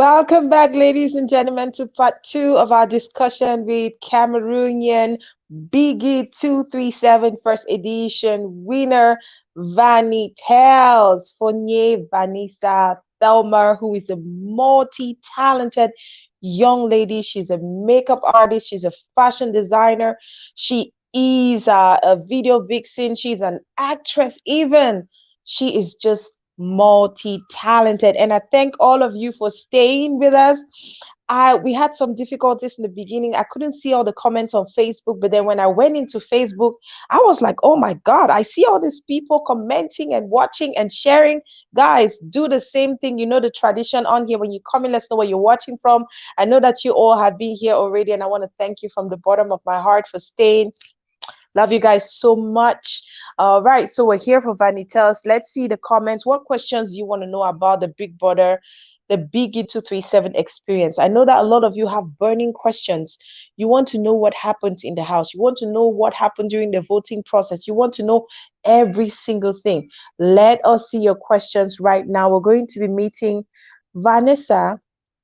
Welcome back, ladies and gentlemen, to part 2 of our discussion with Cameroonian BIGGY237 first edition winner, Branithels, Fonyeh Vanissa Thelma, who is a multi-talented young lady. She's a makeup artist. She's a fashion designer. She is a video vixen. She's an actress even. She is just multi-talented, and I thank all of you for staying with us. We had some difficulties in the beginning. I couldn't see all the comments on Facebook, but then when I went into Facebook, I was like, oh my God, I see all these people commenting and watching and sharing. Guys, do the same thing. You know the tradition on here. When you come in, let's know where you're watching from. I know that you all have been here already, and I want to thank you from the bottom of my heart for staying. Love you guys so much. All right, so we're here for Branithels. Let's see the comments. What questions you want to know about the Big Brother, the BIGGY237 experience? I know that a lot of you have burning questions. You want to know what happened in the house. You want to know what happened during the voting process. You want to know every single thing. Let us see your questions right now. We're going to be meeting Vanissa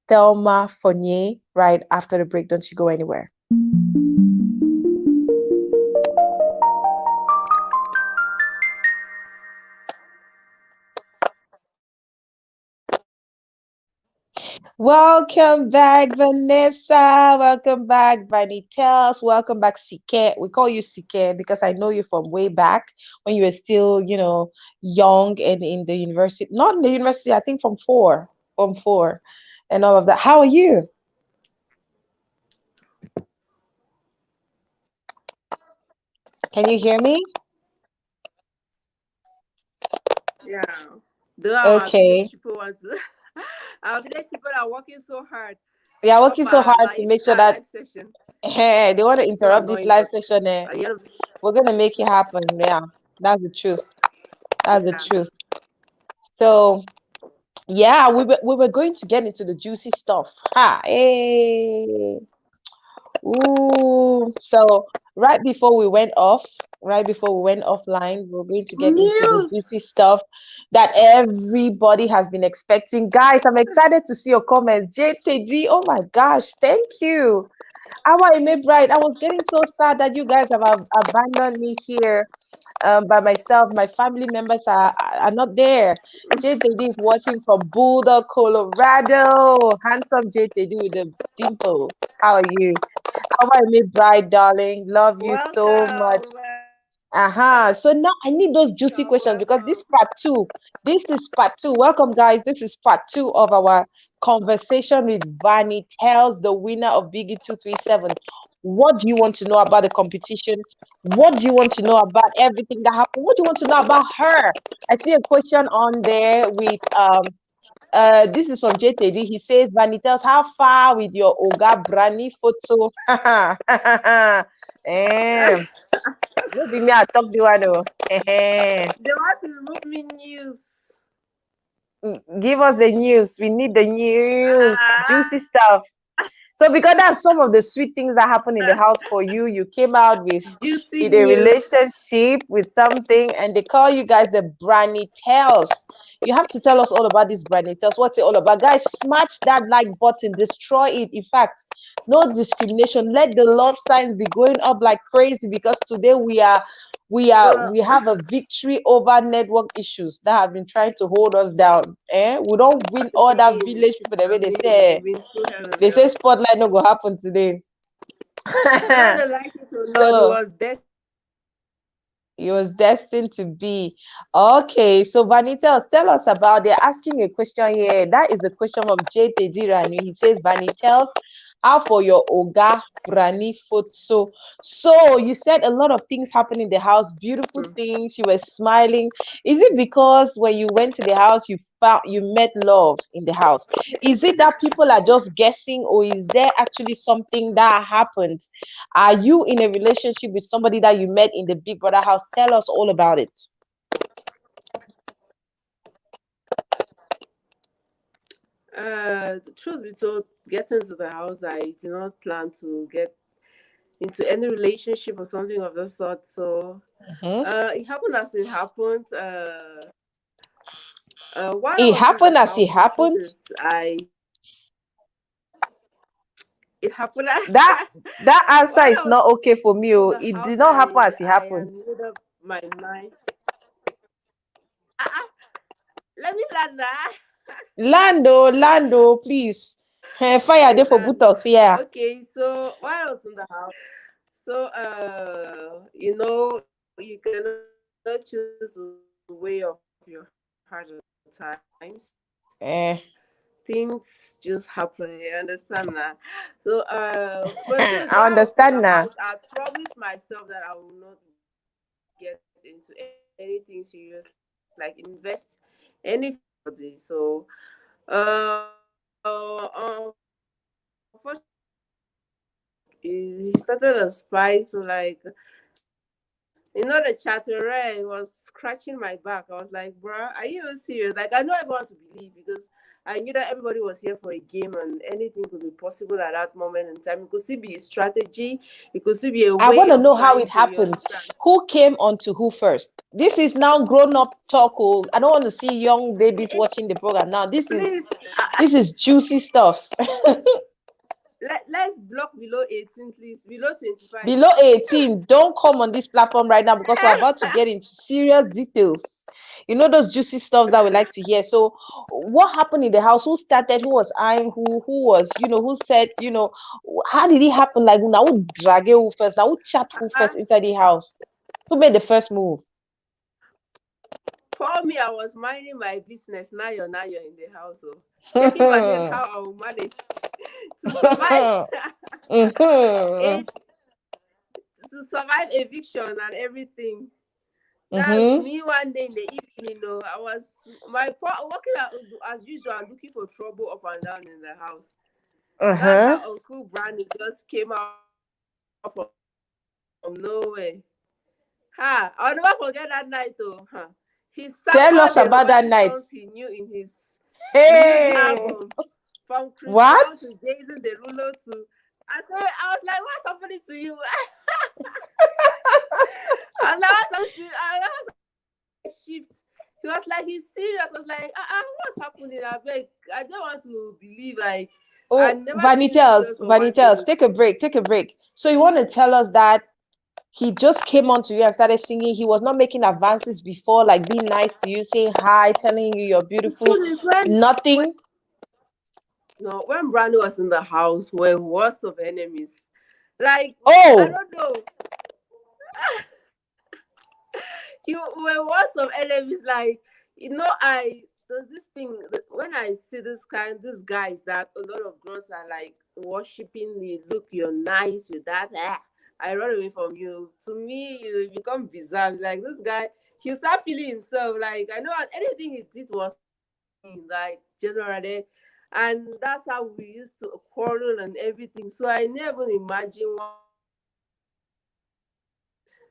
Thelma Fonyeh right after the break. Don't you go anywhere. Welcome back, Vanessa. Welcome back, Branithels. Welcome back, C.A.T. We call you C.A.T because I know you from way back when you were still, young and in the university. Not in the university, I think from four, and all of that. How are you? Can you hear me? Yeah. Though our Okay. village people want to, our village people are working so hard to They are stop working so hard to make sure our that live session. they want to It's so interrupt this annoying, live but session. at the end of We're gonna make it happen. Yeah, that's the truth. That's the yeah. truth. So yeah, we were going to get into the juicy stuff. Ha, hey. Ooh. So right before we went offline, we are going to get into the News. juicy stuff that everybody has been expecting. Guys, I'm excited to see your comments. JTD, oh my gosh, thank you. Our Ime Bride, I was getting so sad that you guys have abandoned me here by myself. My family members are not there. JTD is watching from Boulder, Colorado. Handsome JTD with the dimples. How are you? How are you, bride, darling? Love you so much. Welcome. So now I need those juicy questions because Welcome. this is part two. Welcome, guys. This is part 2 of our conversation with Branithels, the winner of BIGGY237. What do you want to know about the competition? What do you want to know about everything that happened? What do you want to know about her? I see a question on there with this is from JTD. He says, Branithels, how far with your Oga Branny photo? Maybe me, I talk the one. They want to remove me news. Give us the news. We need the news, Ah, juicy stuff. So because that's some of the sweet things that happen in the house for you, you came out juicy with a news. relationship with something, and they call you guys the Branithels. You have to tell us all about this Branithels. What's it all about, guys? Smash that like button, destroy it. In fact, no discrimination. Let the love signs be going up like crazy because today Well, we have a victory over network issues that have been trying to hold us down. We don't win all that village people the way I they mean, say. we've been through hell and They say hell. spotlight no go happen today. Whether they like it or not, it So was destined. it was destined to be. Okay, so Vanithels, tell us about, they're asking a question here. That is a question from JTD Ranu. He says, Vanithels, how for your Oga Branny photo? So you said a lot of things happened in the house, beautiful things. You were smiling. Is it because when you went to the house, you met love in the house? Is it that people are just guessing, or is there actually something that happened? Are you in a relationship with somebody that you met in the Big Brother house? Tell us all about it. The truth be told, getting to the house, I did not plan to get into any relationship or something of the sort. So Mhm. it happened as it happened. While I It was in the happened as it house, the truth happened. is, I it happened. That that answer While is I was not okay for me. in Oh. the It did house, not happen as it I happened. made up my mind. Ah, let me land that. Lando, please. Let Fire me there for land. buttocks, yeah. Okay, so while I was in the house, so you cannot choose the way of your heart at times. Things Eh. just happen. You understand that? So but so while I was in the house, I I understand promised now. myself that I will not get into anything serious, like invest anything for anybody. So unfortunately, he started a spy. So like, the chatterer was scratching my back. I was like, bruh, are you even serious? Like, I know I want to believe because I knew that everybody was here for a game and anything could be possible at that moment in time. It could still be a strategy. It could still be a I want way to of know how trying it to, you happened. understand? Who came onto who first? This is now grown up talk. Oh. I don't want to see young babies watching the program now. Please, This is juicy stuff. let's block below 18, please. Below 25. Below 18, don't come on this platform right now because we're about to get into serious details. You know those juicy stuff that we like to hear. So, what happened in the house? Who started? Who was eyeing who? Who was, who said, how did it happen? Like, now who drag who first? Now who chat who first inside the house? Who made the first move? For me, I was minding my business. Now you're in the house. So shaking my head how I will manage to survive Mm-hmm. a to survive eviction and everything. That's Mm-hmm. me one day in the evening. I was walking out as usual, looking for trouble up and down in the house. That's Uh-huh. how Uncle Branny just came out from nowhere. I'll never forget that night. He sang all the Tell romantic us songs about he that knew night. in his music Hey, album, from Chris Brown to what? Jason Derulo to. I was like, what's happening to you? I was like, what's happening to you? I was like, shift. He was like, he's serious. I was like, what's happening? I don't want to believe. Like, I Oh, never been Vanitels, serious for one Vanitels, minute. take a break, take a break. So you want to tell us that he just came on to you and started singing. He was not making advances before, like being nice to you, saying hi, telling you you're The beautiful. truth is, when Nothing. no, when Branny was in the house, we're worst of enemies. Like, I Oh, don't know. You were worst of enemies. Like, I there's this thing that when I see these guys that a lot of girls are like worshiping you. Look, you're nice, you're that. I run away from you. To me, you become bizarre. Like this guy, he start feeling himself. Like I know anything he did was mean, like generally, and that's how we used to quarrel and everything. So I never imagine one day.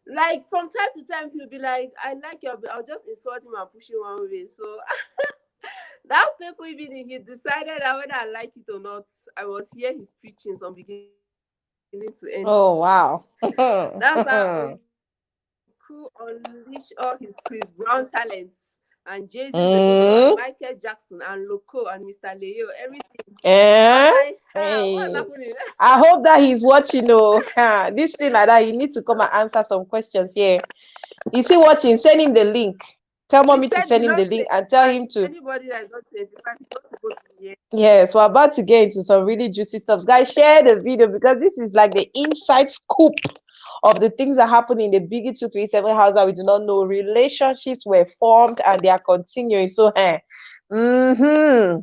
Like from time to time, he'll be like, "I like you," but I'll just insult him and push him one way. So that people, even if he decided that whether I like it or not, I was hear his preaching from beginning to end. oh, wow. That's how Uncle unleash all his Chris Brown talents and Jason Derulo and Mm, Michael Jackson and Loco and Mr. Leo, everything. I was eh? like, what's Hey. happening? I hope that he's watching. Oh, this thing like that, you need to come and answer some questions here. Is he watching? Send him the link. Tell He mommy to said send him below the link and tell 25. him to. Anybody that is not 25 is not supposed to be here. Yes, we're about to get into some really juicy stuff. Guys, share the video because this is like the inside scoop of the things that happen in the BIGGY237 house that we do not know. Relationships were formed and they are continuing. So, mm-hmm.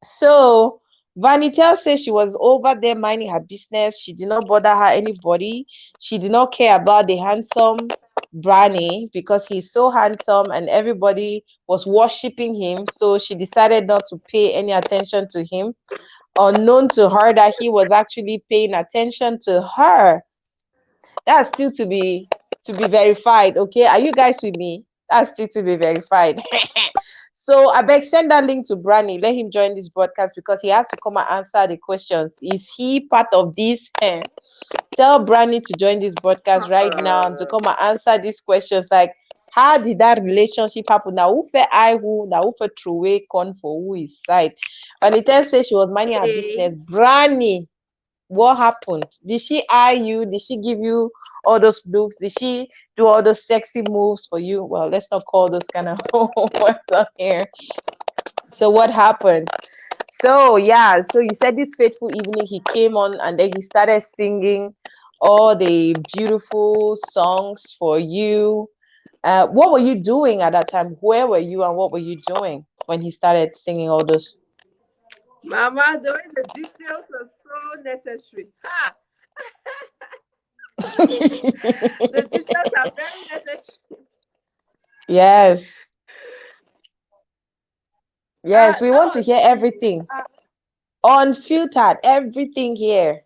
So Vanitel says she was over there minding her business. She did not bother her anybody. She did not care about the handsome Branny because he's so handsome and everybody was worshiping him. So she decided not to pay any attention to him. Unknown to her that he was actually paying attention to her. That's still to be verified. Okay, are you guys with me? That's still to be verified. So I beg send that link to Branny. Let him join this broadcast because he has to come and answer the questions. Is he part of this? Tell Branny to join this broadcast right now and to come and answer these questions. Like, how did that relationship happen? Now, who for I who? Now, who for true way con for who is side? And it says she was minding her Hey, business. Branny What happened? Did she eye you? Did she give you all those looks? Did she do all those sexy moves for you? Well, let's not call those kind of words on here. So what happened? So yeah, so you said this fateful evening he came on and then he started singing all the beautiful songs for you. What were you doing at that time? Where were you and what were you doing when he started singing all those? Mama, the way the details are so necessary. Ha! The details are very necessary. Yes. Yes, we That want to was hear really everything. Unfiltered, everything here.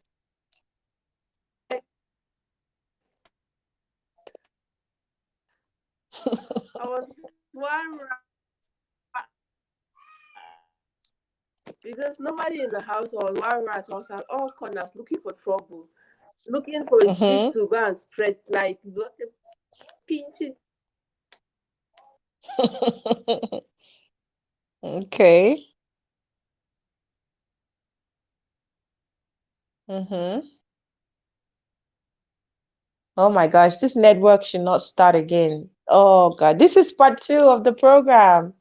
I was one because nobody in the house or one rat was at all corners looking for trouble, looking for gist to go and spread like pinching. Okay. Oh my gosh, this network should not start again. Oh God, this is part 2 of the program.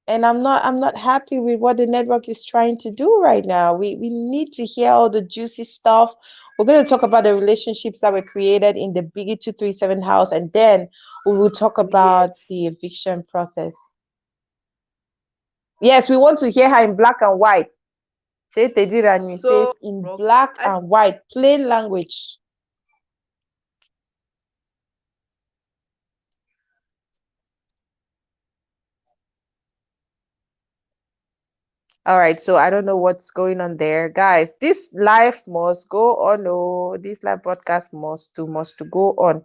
And I'm not happy with what the network is trying to do right now. We need to hear all the juicy stuff. We're going to talk about the relationships that were created in the BIGGY237 house, and then we will talk about the eviction process. Yes, we want to hear her in black and white. Say Tediranyu says in black and white, plain language. All right, so I don't know what's going on there. Guys, this live must go on. Oh, this live broadcast must to go on.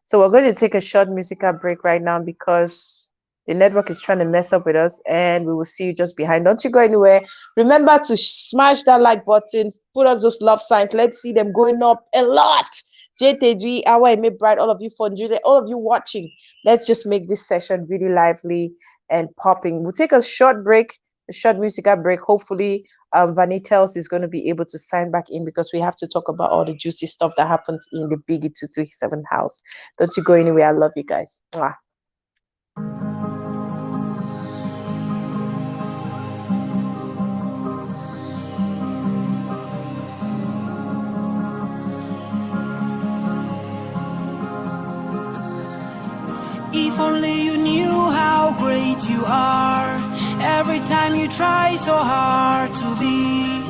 So we're going to take a short musical break right now because the network is trying to mess up with us, and we will see you just behind. Don't you go anywhere. Remember to smash that like button, put us those love signs. Let's see them going up a lot. JTG, Awa Bright, all of you Fonyeh, all of you watching. Let's just make this session really lively and popping. We'll take a short break, a short musical break. Hopefully, Branithels is going to be able to sign back in because we have to talk about all the juicy stuff that happens in the BIGGY237 house. Don't you go anywhere. I love you guys. Mwah. If only you knew how great you are. Every time you try so hard to be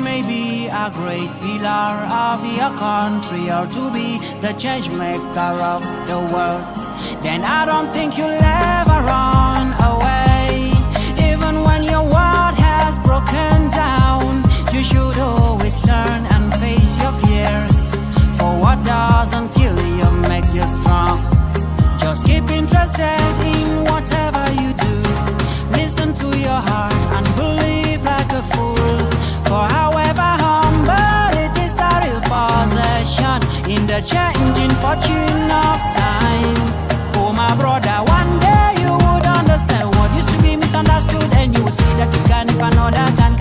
maybe a great pillar of your country, or to be the change maker of the world, then I don't think you'll ever run away. Even when your world has broken down, you should always turn and face your fears. For what doesn't kill you makes you strong. Just keep interested in whatever you do. Listen to your heart and believe like a fool. For however humble it is a real possession in the changing fortune of time. Oh my brother, one day you would understand what used to be misunderstood, and you would see that you can if another can.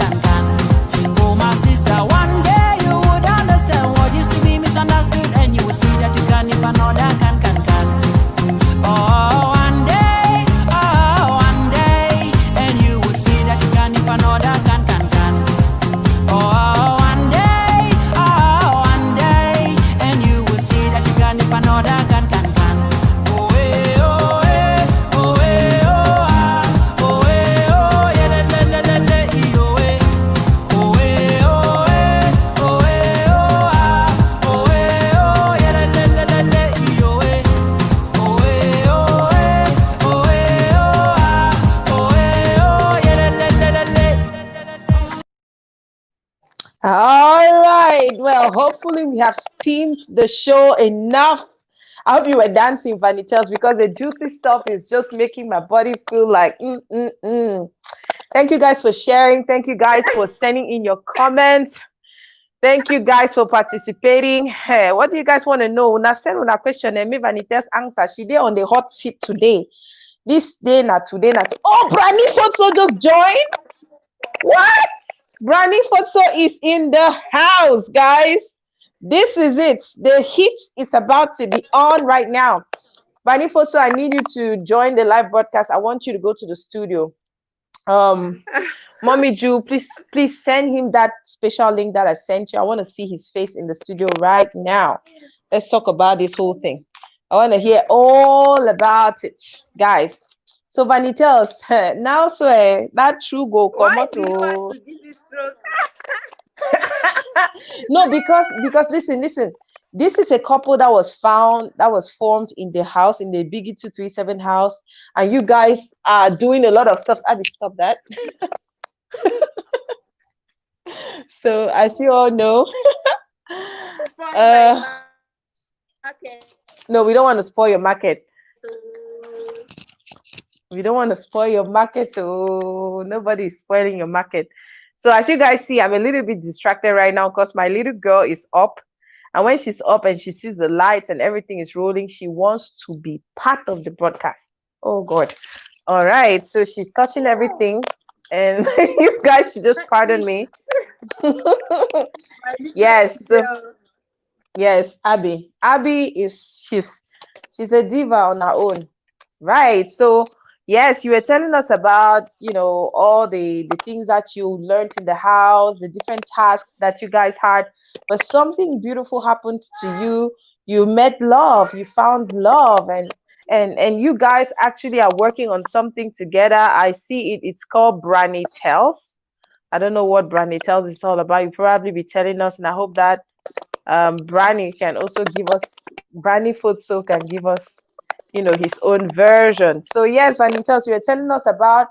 Oh my sister, one day you would understand what used to be misunderstood, and you would see that you can if another can. Oh, one day, and you will see that you can if another can. Oh, one day, and you will see that you can if another can. Oh, eh, oh, eh, oh, eh, oh, ah, oh, eh, oh, yeah, oh, eh, oh, eh, oh, eh, oh, eh, oh, ah, oh, eh, oh, yeah, oh, eh. All right. Well, hopefully we have steamed the show enough. I hope you were dancing, Branithels, because the juicy stuff is just making my body feel like Thank you guys for sharing. Thank you guys for sending in your comments. Thank you guys for participating. Hey, what do you guys want to know? Una send una question and me Branithels answer. She did on the hot seat today. This day, not today, not. Oh, Branny also just joined. What? Branny Fotso is in the house, guys. This is it. The heat is about to be on right now. Branny Fotso, I need you to join the live broadcast. I want you to go to the studio. Mommy Ju, please send him that special link that I sent you. I want to see his face in the studio right now. Let's talk about this whole thing. I want to hear all about it, guys. So Branithels, now swear that true go come Why out. do you want to give me stroke? No, because listen. This is a couple that was formed in the house, in the BIGGY237 house, and you guys are doing a lot of stuff. Abby, stop that. So as you all know, Spoil my market. no, we don't want to spoil your market. Oh. We don't want to spoil your market. Oh, nobody is spoiling your market. So as you guys see, I'm a little bit distracted right now because my little girl is up. And when she's up and she sees the lights and everything is rolling, she wants to be part of the broadcast. Oh God. All right. So she's touching everything. And you guys should just pardon me. My little Yes. So, angel. yes, Abby. Abby is she's a diva on her own. Right. So yes, you were telling us about, all the things that you learned in the house, the different tasks that you guys had, but something beautiful happened to you. You met love, you found love, and you guys actually are working on something together. I see it. It's called Branithels. I don't know what Branithels is all about. You probably be telling us, and I hope that Branny can also give us Branny Food So can give us his own version. So yes, Vanithels, you were telling us about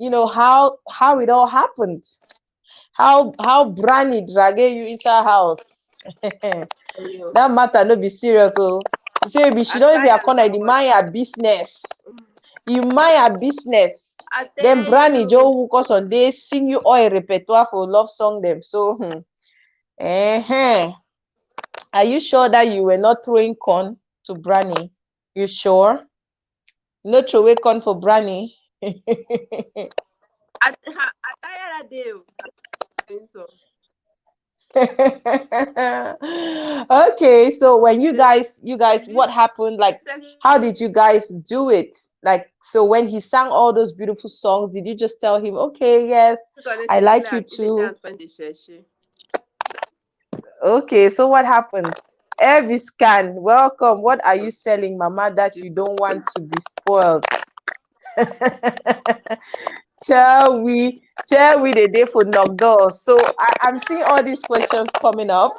how it all happened, how Branny drag you into our house. That matter no be serious. So you say be she don't even corner the mind her business. You mind her business. Then Branny Joe who cause on day sing you all a repertoire for love song them. So are you sure that you were not throwing corn to Branny? You sure? No throw away corn for Branny. Okay, so when you guys, what happened? Like, how did you guys do it? Like, so when he sang all those beautiful songs, did you just tell him, okay, yes, I like you too? Okay, so what happened? Elvis can welcome. What are you selling, Mama, that you don't want to be spoiled? tell we the day for knock doors. So I'm seeing all these questions coming up.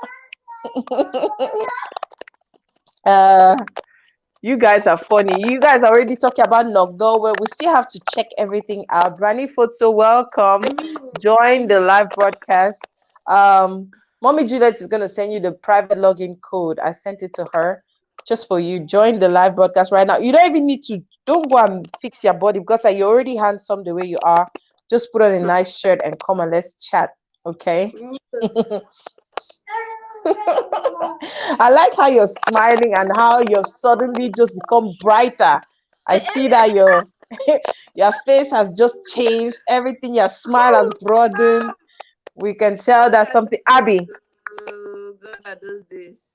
You guys are funny. You guys are already talking about knock door. Well, we still have to check everything out. Branny Fotso, welcome. Join the live broadcast. Mommy Juliet is going to send you the private login code. I sent it to her just for you. Join the live broadcast right now. You don't even need to, don't go and fix your body because you're already handsome the way you are. Just put on a nice shirt and come and let's chat. Okay? I like how you're smiling and how you've suddenly just become brighter. I see that your face has just changed. Everything, your smile has broadened. We can tell that something. Abby. God, those days.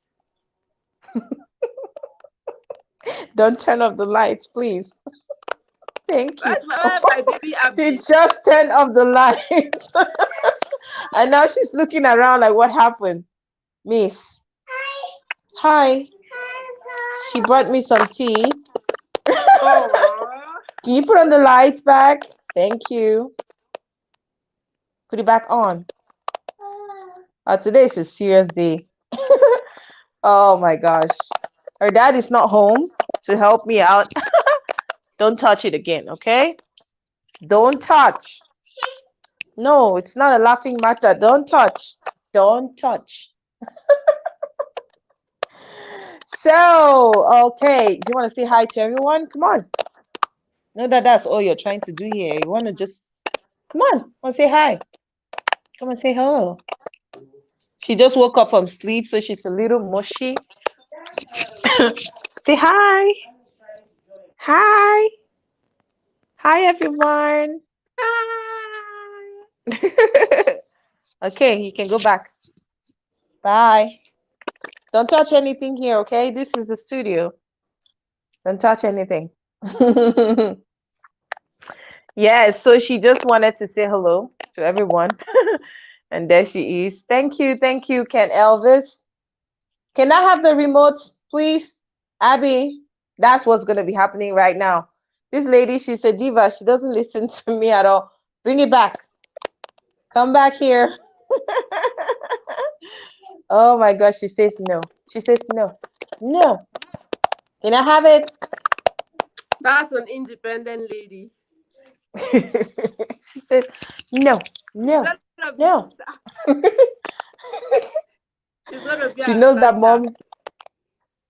Don't turn off the lights, please. Thank you. My baby She just turned off the lights. And now she's looking around like, what happened? Miss. Hi. She brought me some tea. Can you put on the lights back? Thank you. Put it back on. Today is a serious day. Oh my gosh. Her dad is not home to help me out. Don't touch it again, okay? Don't touch. No, it's not a laughing matter. Don't touch. Don't touch. So, okay. Do you want to say hi to everyone? Come on. No, that's all you're trying to do here. You want to just, come on. Want to say hi. Come and say hello. She just woke up from sleep, so she's a little mushy. Say hi. Hi. Hi, everyone. Hi. Okay, you can go back. Bye. Don't touch anything here, okay? This is the studio. Don't touch anything. Yes, so she just wanted to say hello to everyone. And there she is. Thank you, Ken Elvis. Can I have the remote, please? Abby, that's what's going to be happening right now. This lady, she's a diva. She doesn't listen to me at all. Bring it back. Come back here. Oh my gosh, she says no. She says no. No. Can I have it? That's an independent lady. She said no, no, no. She's gonna be She a knows that Tasha. mom,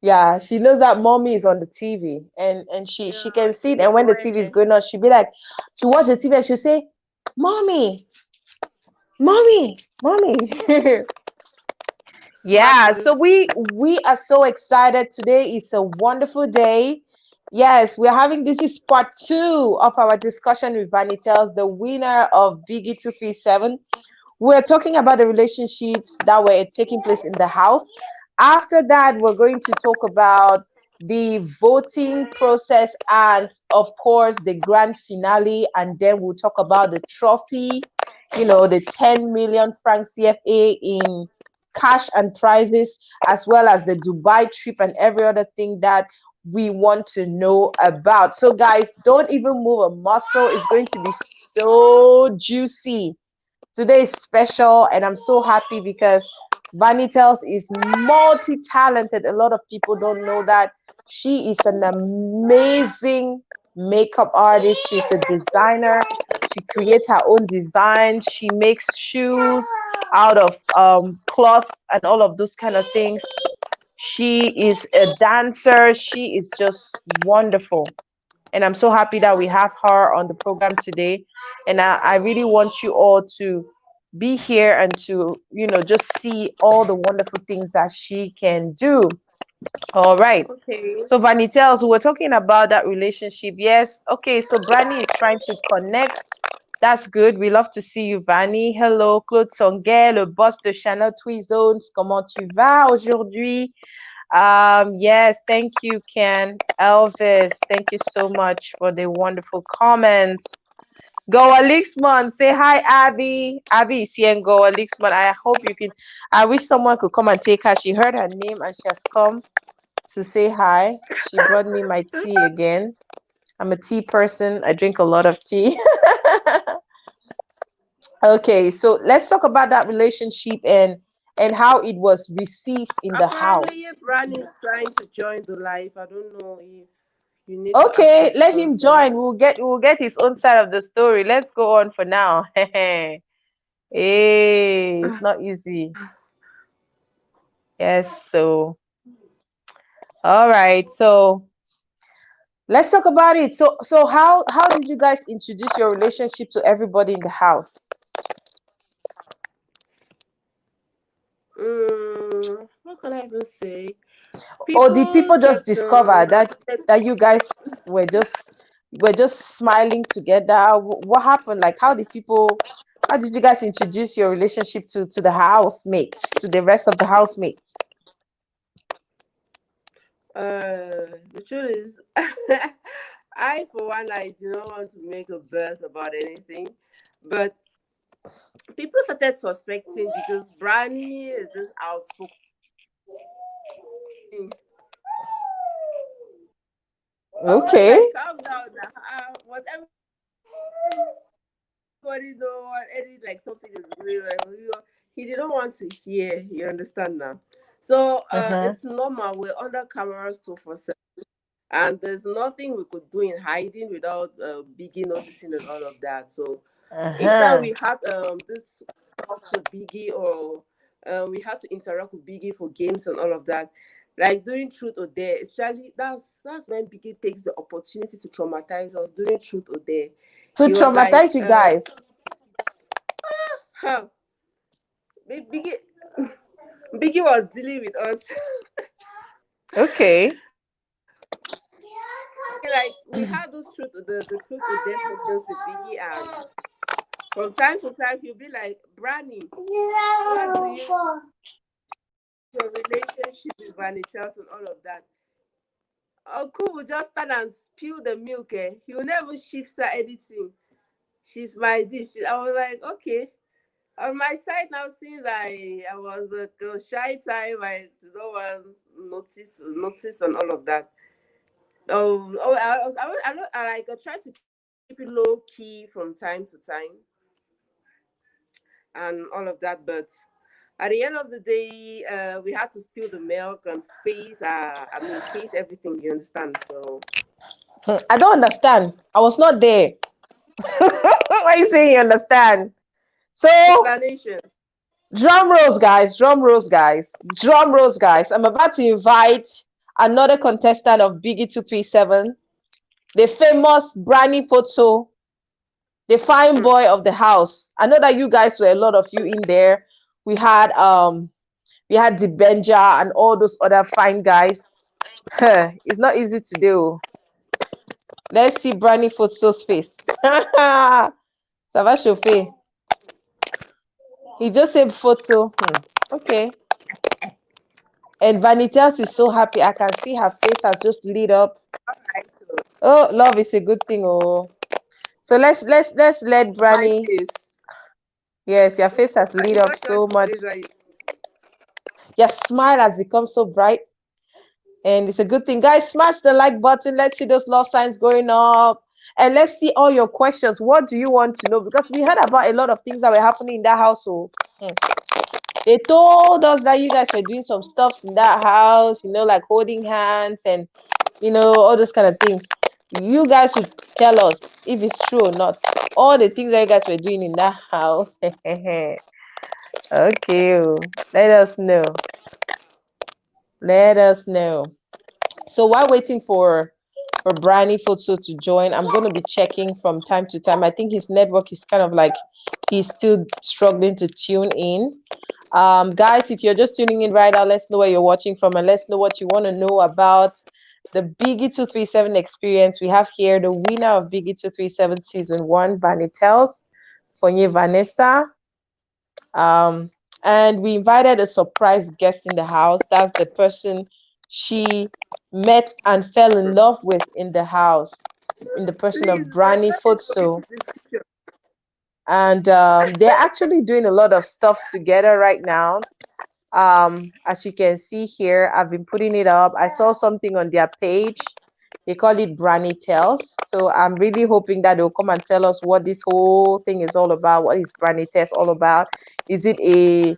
yeah, she knows that mommy is on the TV, and she Yeah, can see it. she's a And when the TV is brain. going on, she'll be like, she watch the TV and she'll say, "Mommy, mommy, mommy." Smart Yeah, move. so we are so excited today. It's a wonderful day. Yes, we're having this is part 2 of our discussion with Branithels, the winner of BIGGY237. We're talking about the relationships that were taking place in the house. After that, we're going to talk about the voting process and, of course, the grand finale. And then we'll talk about the trophy, the 10 million francs CFA in cash and prizes, as well as the Dubai trip and every other thing that we want to know about. So, guys, don't even move a muscle. It's going to be so juicy. Today is special, and I'm so happy because Branithels is multi-talented. A lot of people don't know that. She is an amazing makeup artist. She's a designer. She creates her own design. She makes shoes out of cloth and all of those kind of things. She is a dancer. She is just wonderful. And I'm so happy that we have her on the program today. And I really want you all to be here and to, just see all the wonderful things that she can do. All right. Okay. So Branithels, we were talking about that relationship. Yes. Okay. So Branny is trying to connect. That's good. We love to see you, Branny. Hello, Claude Songuet, le boss de Chanel Zones. Comment tu vas aujourd'hui? Yes, thank you, Ken. Elvis, thank you so much for the wonderful comments. Goa Lixman, say hi, Abby. Abby is here in Goa Lixman. I hope you can. I wish someone could come and take her. She heard her name and she has come to say hi. She brought me my tea again. I'm a tea person. I drink a lot of tea. Okay, so let's talk about that relationship and how it was received in the Apparently, house. Branny is trying to join the live. I don't know if you need to Okay, accept let from him him. join. We'll get his own side of the story. Let's go on for now. Hey, it's not easy. Yes, so all right. So let's talk about it. So how did you guys introduce your relationship to everybody in the house? What can I even say? Or did People people just kept discover that you guys were just smiling together? What happened? Like how did you guys introduce your relationship to the housemates, to the rest of the housemates? the truth is, I for one, I do not want to make a buzz about anything, but people started suspecting because Branny is this outspoken. I was Okay. like, calm down now. Was everybody know what any like something is going on? He didn't want to hear. You understand now? So Uh-huh. it's normal. We're under cameras 247, and there's nothing we could do in hiding without Biggie noticing and all of that. So each time Uh-huh. we had this talks with Biggie, or we had to interact with Biggie for games and all of that. Like during Truth or Dare, especially that's when Biggie takes the opportunity to traumatize us. During Truth or Dare, To he was like, traumatize you guys. "How Biggie, Biggie was dealing with us." Okay. Like we had those the Truth or Dare sessions with Biggie, and From time to time, he'll be like, Branny, what do you your relationship with Branithels and all of that? Uncle will just stand and spill the milk. He will never shift her anything. She's my dish. I was like, okay. On my side now, since I was a shy time, I did not want notice and all of that. I try to keep it low key from time to time and all of that, but at the end of the day, we had to spill the milk and face everything. You understand? So I don't understand. I was not there. Why are you saying you understand? So, explanation. drum rolls, guys. Drum rolls, guys. Drum rolls, guys. I'm about to invite another contestant of BIGGY237, the famous Branny photo, the fine boy of the house. I know that you guys were a lot of you in there. We had the Benja and all those other fine guys. It's not easy to do. Let's see Branny photo's face. Ça va chauffer. He just said photo. Okay. And Branithels is so happy. I can see her face has just lit up. Oh, love is a good thing. Oh, so let's let Branny. Yes, your face has lit up so much. Your smile has become so bright, and it's a good thing. Guys, smash the like button. Let's see those love signs going up, and let's see all your questions. What do you want to know? Because we heard about a lot of things that were happening in that household. They told us that you guys were doing some stuffs in that house, you know, like holding hands and, you know, all those kind of things. You guys would tell us if it's true or not. All the things that you guys were doing in that house. Okay, let us know. Let us know. So while waiting for Branny Photo to join, I'm going to be checking from time to time. I think his network is kind of like he's still struggling to tune in. Guys, if you're just tuning in right now, let's know where you're watching from and let's know what you want to know about the BIGGY237 experience. We have here the winner of BIGGY237 season 1, Branithels, Fonyeh Vanissa. And we invited a surprise guest in the house. That's the person she met and fell in love with in the house, in the person of Branny Photo. And they're actually doing a lot of stuff together right now. As you can see here, I've been putting it up. I saw something on their page. They call it Branithels. So I'm really hoping that they'll come and tell us what this whole thing is all about. What is Branithels all about? Is it a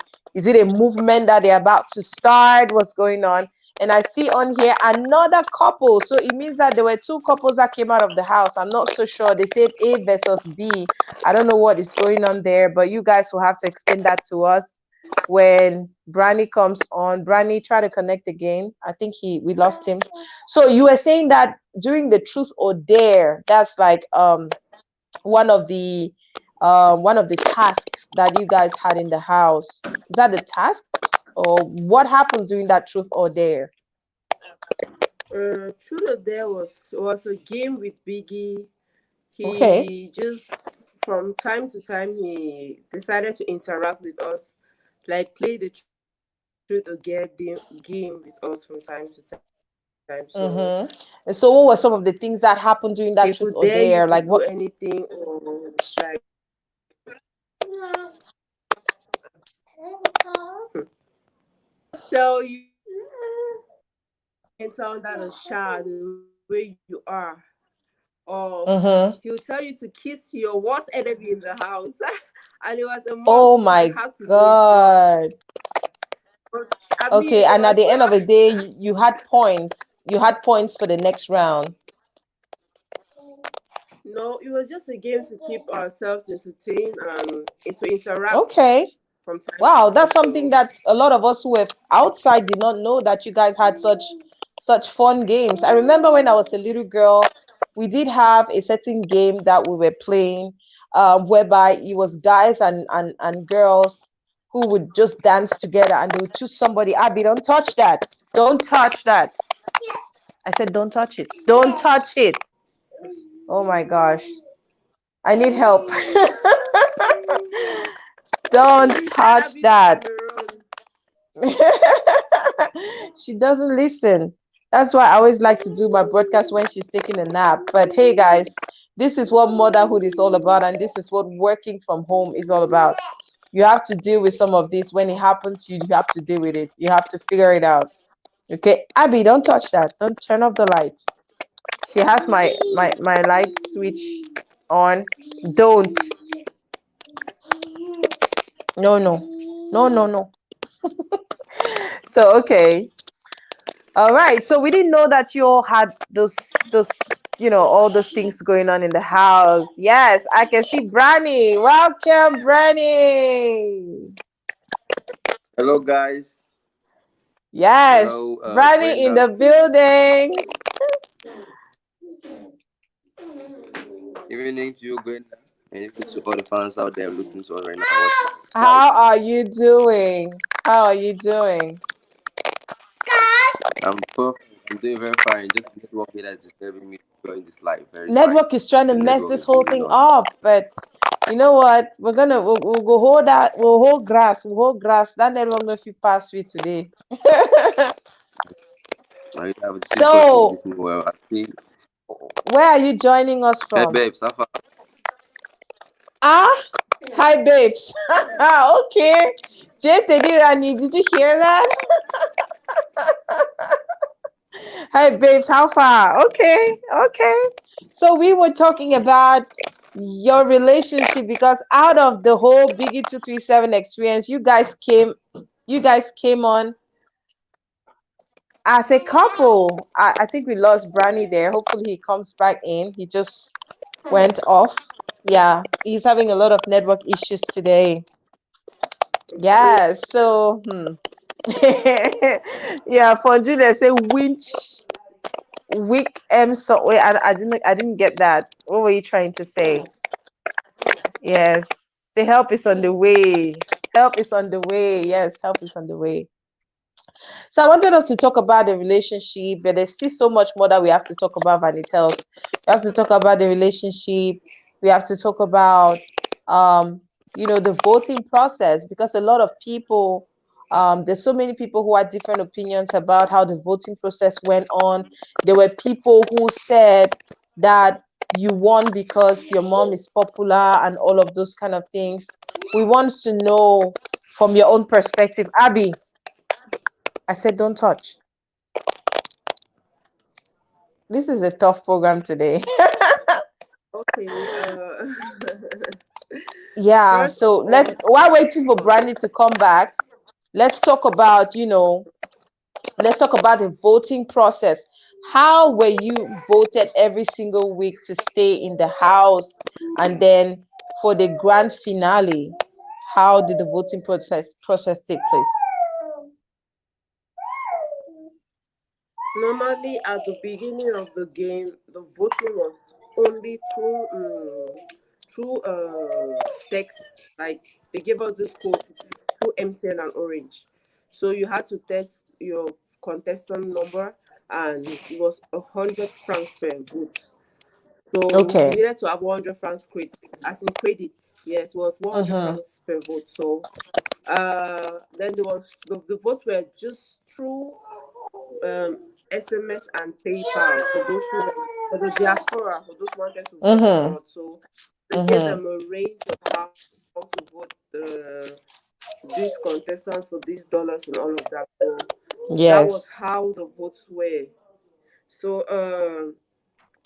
movement that they're about to start? What's going on? And I see on here another couple. So it means that there were 2 couples that came out of the house. I'm not so sure. They said A versus B. I don't know what is going on there, but you guys will have to explain that to us when Branny comes on. Branny, try to connect again. I think we lost him. So you were saying that during the truth or dare, that's like one of the tasks that you guys had in the house. Is that the task, or what happens during that truth or dare? Truth or dare was a game with Biggie. Okay. Just from time to time he decided to interact with us, like play the truth or dare game with us from time to time. So, so what were some of the things that happened during that truth or dare? Like what? Anything or like tell you enter under the shower the way you are, or he'll tell you to kiss your worst enemy in the house, and it was a must. Oh my God. Okay, and at the end of the day, you had points. You had points for the next round. No, it was just a game to keep ourselves entertained and to interact. Okay. Wow, that's something that a lot of us who were outside did not know, that you guys had such fun games. I remember when I was a little girl, we did have a certain game that we were playing, whereby it was guys and girls who would just dance together and they would choose somebody. Abby, don't touch that. Don't touch that. I said, don't touch it. Don't touch it. Oh my gosh. I need help. Don't He said touch I've been to that. Cameroon. She doesn't listen. That's why I always like to do my broadcast when she's taking a nap. But hey, guys, this is what motherhood is all about, and this is what working from home is all about. You have to deal with some of this. When it happens, you have to deal with it. You have to figure it out. Okay, Abby, don't touch that. Don't turn off the lights. She has my light switch on. Don't. No, no, no, no, no. So okay. All right. So we didn't know that you all had those all those things going on in the house. Yes, I can see Branny. Welcome, Branny. Hello, guys. Yes, Hello, Branny in Brenda. the building. Evening to you, Brenda. And evening to all the fans out there listening to us right now, watching us live. How are you doing? How are you doing? I'm perfect. I'm doing very fine. Just the network here that's disturbing me during this live. Very fine. Network is trying to The mess network this is whole going thing on. up, but you know what? We'll go hold that. We'll hold grass. We'll hold grass. That network no fit pass through today. Now you have difficulty in So, listening well. I see. where are you joining us Hey, from? babes, how far? Ah, hi, babes. Okay. Jay Teddy Rani, did you hear that? Hi, babes. How far? Okay, okay. So we were talking about your relationship because out of the whole BIGGY237 experience, you guys came on as a couple. I think we lost Branny there. Hopefully he comes back in. He just went off. Yeah, he's having a lot of network issues today. Yeah, so yeah, for Julia say winch weak so wait, I didn't get that. What were you trying to say? Yes. The help is on the way. Help is on the way. Yes, help is on the way. So I wanted us to talk about the relationship, but there's still so much more that we have to talk about, Vanithels. We have to talk about the relationship. We have to talk about, the voting process because a lot of people, there's so many people who had different opinions about how the voting process went on. There were people who said that you won because your mom is popular and all of those kind of things. We want to know from your own perspective, Abby. I said, don't touch. This is a tough program today. Okay. Yeah, First of so all, while waiting for Brandy to come back, let's talk about, let's talk about the voting process. How were you voted every single week to stay in the house? And then for the grand finale, how did the voting process take place? normally at the beginning of the game, the voting was only through text. Like they gave us this code through MTN and Orange, so you had to text your contestant number, and it was 100 francs per vote. So you Okay. needed to have 100 francs credit, as in credit. Yes, it was 100 Mm-hmm. francs per vote. So then there was the votes were just through SMS and PayPal for those who were for the diaspora, for those who wanted to vote Mm-hmm. abroad. So they gave Mm-hmm. them a range of how to vote these contestants for these dollars and all of that. So that was Yes. how the votes were. So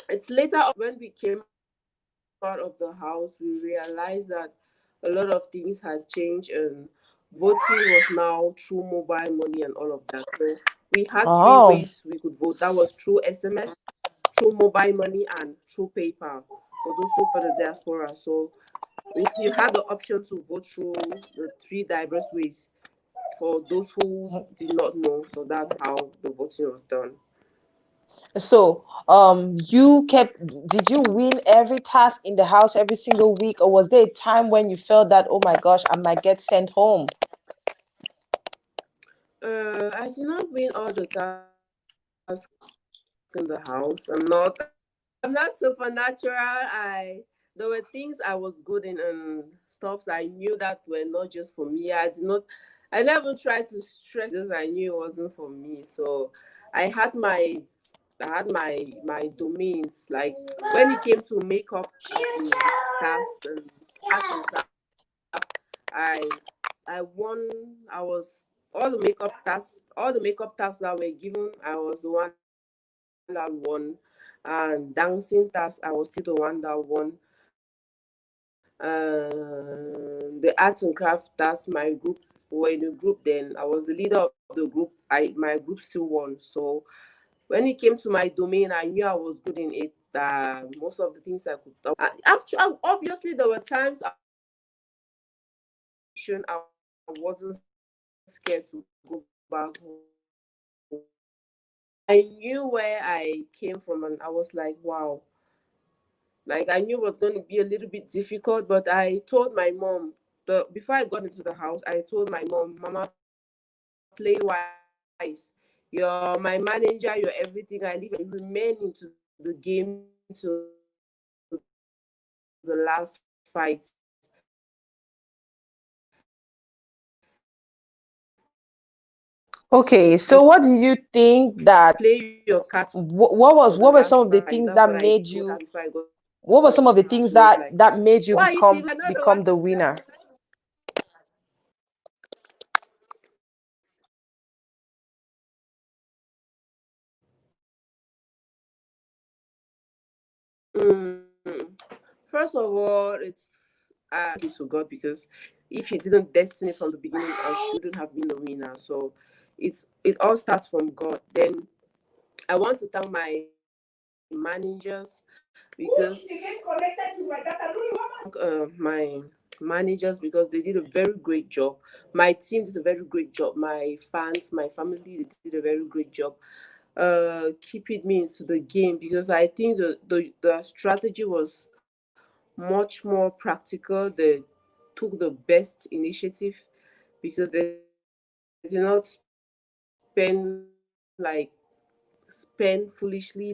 it's later on when we came out of the house, we realized that a lot of things had changed and voting was now through mobile money and all of that. So we had three ways we could Oh. vote. That was through SMS, through mobile money, and through PayPal for those who for the diaspora. So you had the option to vote through the three diverse ways for those who did not know. So that's how the voting was done. So, did you win every task in the house every single week, or was there a time when you felt that, oh my gosh, I might get sent home? I did not win all the tasks in the house. I'm not supernatural. I there were things I was good in and stuffs I knew that were not just for me. I never tried to stress because I knew it wasn't for me. So I had my my domains. Like when it came to makeup task and arts and craft, I I won. I was all the makeup tasks that were given. I was the one that won, and dancing tasks. I was still the one that won. The arts and craft task. My group were in a group. Then I was the leader of the group. My group still won. So when it came to my domain, I knew I was good in it. Most of the things I could. Actually, obviously, there were times I wasn't scared to go back home. I knew where I came from, and I was like, wow. Like I knew it was going to be a little bit difficult, but I told my mom before I got into the house, I told my mom, "Mama, play wise. You're my manager. You're everything. I leave and remain into the game till the last fight. If you don't play your cards right, Okay, so what do you think that what were some of the things that made you what were some of the things that made you become the winner? First of all, it's thank you to God, because if He didn't destine it from the beginning, I shouldn't have been the winner. So it all starts from God. Then I want to thank my managers, because my managers, because they did a very great job. My team did a very great job. My fans, my family, they did a very great job keeping me into the game, because I think the strategy was much more practical. They took the best initiative, because they did not spend foolishly.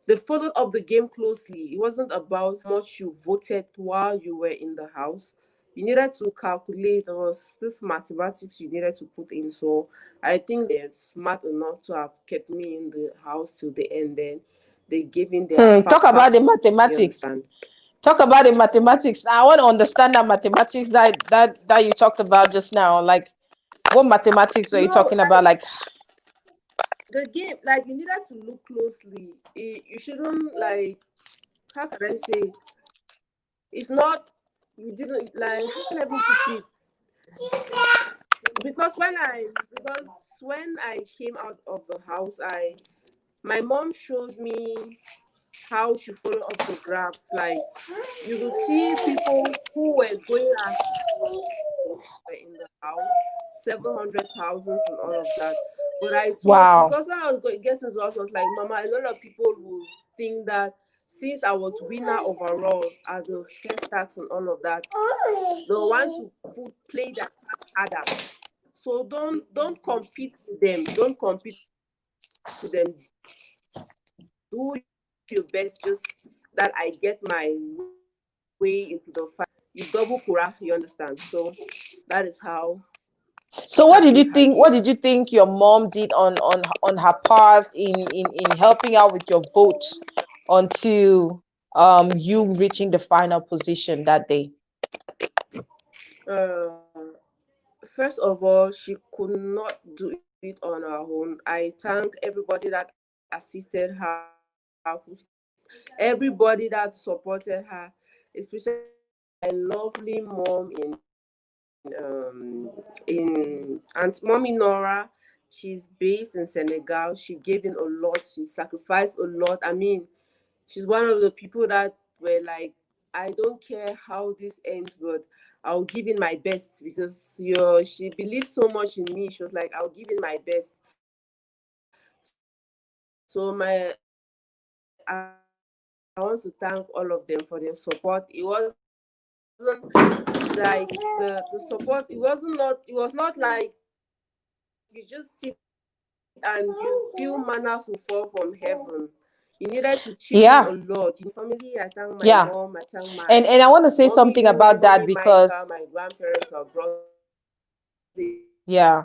They followed up the game closely. It wasn't about how much you voted while you were in the house. You needed to calculate. There was this mathematics you needed to put in. So I think they're smart enough to have kept me in the house till the end. Then they gave in their Talk about the you mathematics. understand? Talk about the mathematics. I want to understand that mathematics that you talked about just now. Like, what mathematics were you No, talking about? Like, the game, like you needed to look closely. You shouldn't, like, how can I say? It's not, you didn't, like, how can I even put it? Because when I came out of the house, I my mom showed me how she followed up the graphs. Like you will see people who were going as were in the house, 700,000 and all of that. But I told, wow. because when I was getting to us, I was like, Mama, a lot of people will think that since I was winner overall at the first tax and all of that, they'll want to play their cards harder. So don't compete with them. Don't compete with them. Do your best, just that I get my way into the fight. You double kura, you understand? So that is how she So what did handled you her think? game. What did you think your mom did on her part in helping out with your vote until you reaching the final position that day? Uh, First of all, she could not do it on her own. I thank everybody that assisted her, everybody that supported her, especially my lovely mom in Aunt Mommy Nora. She's based in Senegal. She gave in a lot. She sacrificed a lot. I mean, she's one of the people that were like, I don't care how this ends, but I'll give in my best, because she believed so much in me. She was like, I'll give in my best. So I want to thank all of them for their support. It wasn't like the support. It was not like you just sit and you feel manners will fall from heaven. You needed to chip in Yeah. a lot. In family, I thank my Yeah. mom, I thank my And I want to say mommy, something about that mommy Micah, because my grandparents or brothers. yeah.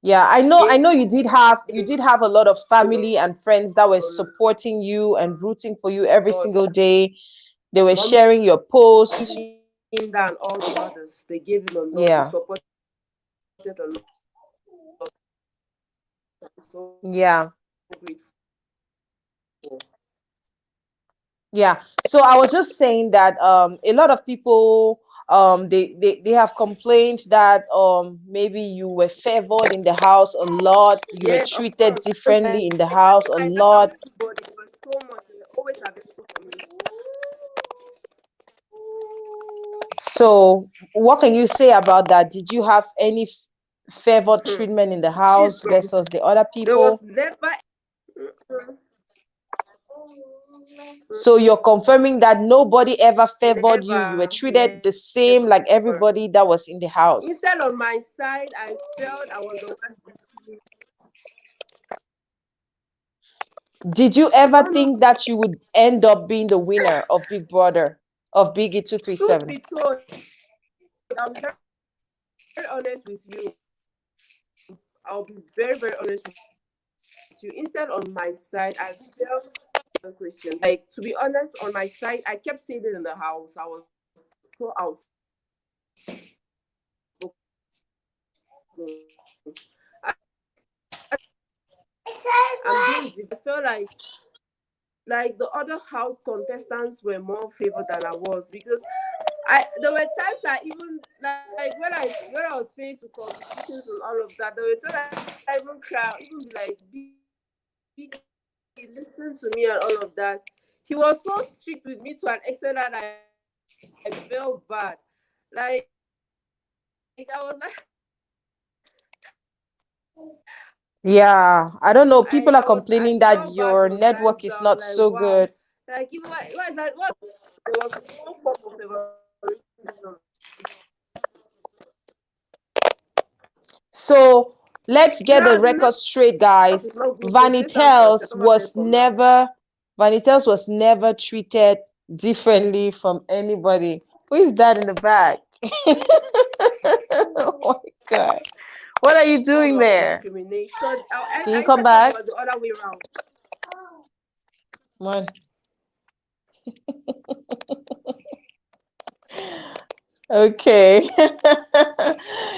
Yeah, They I know you did have a lot of a family and friends that were supporting you and rooting for you every lot. single day. They were Mommy sharing your post. Linda and all the others, they gave him a lot. They Yeah. supported a lot. I'm so Yeah. grateful. Yeah. So I was just saying that a lot of people they have complained that maybe you were favored in the house a lot, you were Yes, of treated course. differently in the house a I tell lot. everybody, it was so much. And they're always available for me. So what can you say about that? Did you have any favored treatment in the house versus Jesus. the other There was people? never So you're confirming that nobody ever favored you. You were never, treated the same like never. everybody that was in the house. Instead, on my side, I felt I was the one discriminated. Did you ever No, no. think that you would end up being the winner of Big Brother, of Biggie Truth 237? be told, I'm very honest with you. I'll be very, very honest with you. Instead, on my side, I felt a Christian. Like, to be honest, on my side, I kept saying it in the house. I was so outspoken. I'm being. I felt like the other house contestants were more favored than I was, because there were times I even, like, when I was faced with competitions and all of that, there were times I even cry, even be like, Biggie, listen to me and all of that. He was so strict with me to an extent that I felt bad. Like, I was like, Yeah, I don't know. People are I complaining that felt bad your sometimes. network is I was not like, so wow, good. like, even why is that? What, there was no form of favoritism. So let's get the Now the record straight, network guys. is not good, so please answer. Vanitels was never Vanitels was never treated differently from anybody. Who is that in the back? Oh my God. What are you doing Form of there? discrimination. Can you I come said it back? was the other way around. Come on. Okay.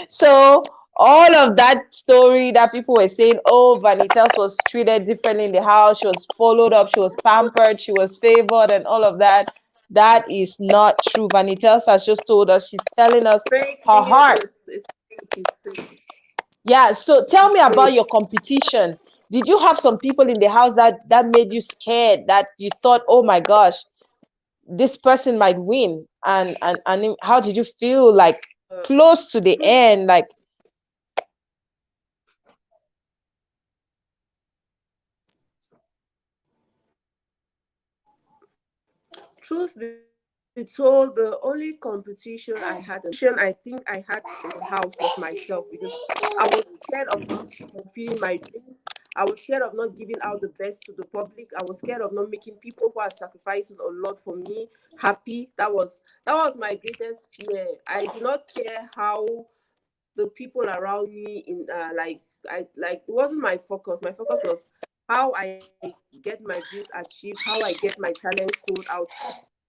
So all of that story that people were saying, oh, Vanitels was treated differently in the house, she was followed up, she was pampered, she was favored, and all of that. That is not true. Vanitels has just told us, she's telling us Fake her heart. it's fake, it's fake. Yeah. So tell me It's about fake. your competition. Did you have some people in the house that made you scared, that you thought, oh my gosh, this person might win? And how did you feel like close to the Truth, end? Like, truth be told, the only competition I think I had in the house was myself, because I was scared of not fulfilling my dreams. I was scared of not giving out the best to the public. I was scared of not making people who are sacrificing a lot for me happy. That was my greatest fear. I do not care how the people around me in it wasn't my focus. My focus was how I get my dreams achieved, how I get my talent sold out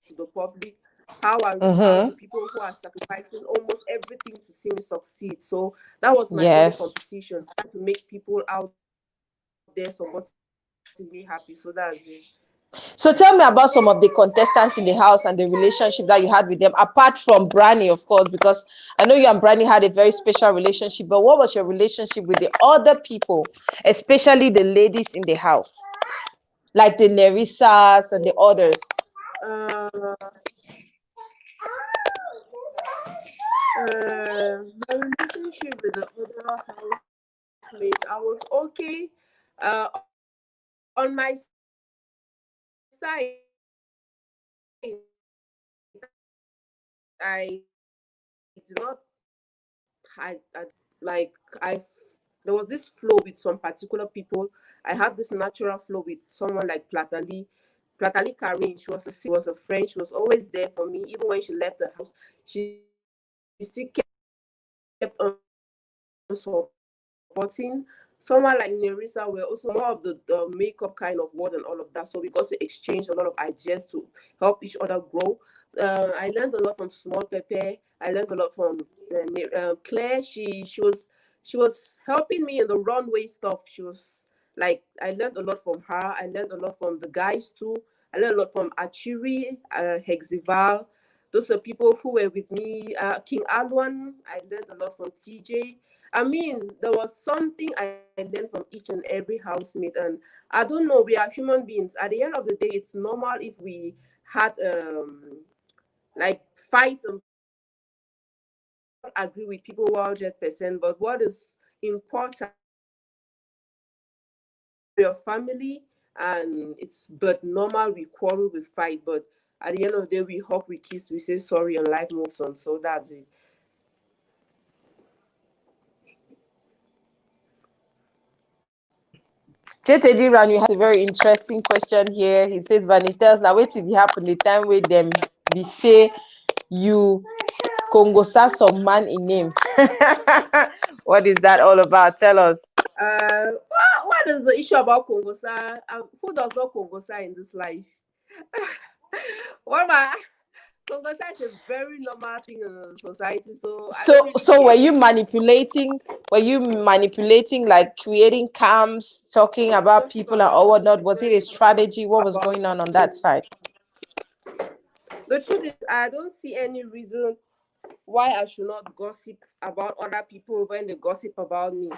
to the public, how I reach out to mm-hmm. people who are sacrificing almost everything to see me succeed. So that was my only Yes. competition, trying to make people out there supporting me happy. So that's it. So tell me about some of the contestants in the house and the relationship that you had with them, apart from Branny, of course, because I know you and Branny had a very special relationship. But what was your relationship with the other people, especially the ladies in the house, like the Nerissas and the others? Uh, my relationship with the other housemates, I was okay. On my side, I did not. I like I there was this flow with some particular people. I have this natural flow with someone like Platali Karin. She was a friend. She was always there for me, even when she left the house. She still kept on supporting. Someone like Nerissa were also more of the makeup kind of world and all of that. So we got to exchange a lot of ideas to help each other grow. I learned a lot from Small Pepe. I learned a lot from Claire. She was helping me in the runway stuff. She was like, I learned a lot from her. I learned a lot from the guys too. I learned a lot from Achiri, Hexival. Those are people who were with me. King Alwan, I learned a lot from TJ. I mean, there was something I learned from each and every housemate, and I don't know. We are human beings. At the end of the day, it's normal if we had like fights and agree with people 100%. But what is important, your family, and it's but normal. We quarrel, we fight, but at the end of the day, we hug, we kiss, we say sorry, and life moves on. So that's it. Chetedi Ranu has a very interesting question here. He says, Branithels, now wait till it happen the time with them be say you Congosa some man in name. What is that all about? Tell us. What is the issue about Congosa? Who does not Congosa in this life? What about Congosa is a very normal thing in society, so I don't really So care. were you manipulating, like creating camps, talking about Gossip people and about all all these whatnot? Was it a different gossip strategy? What was about going on that people. side? The truth is, I don't see any reason why I should not gossip about other people when they gossip about me.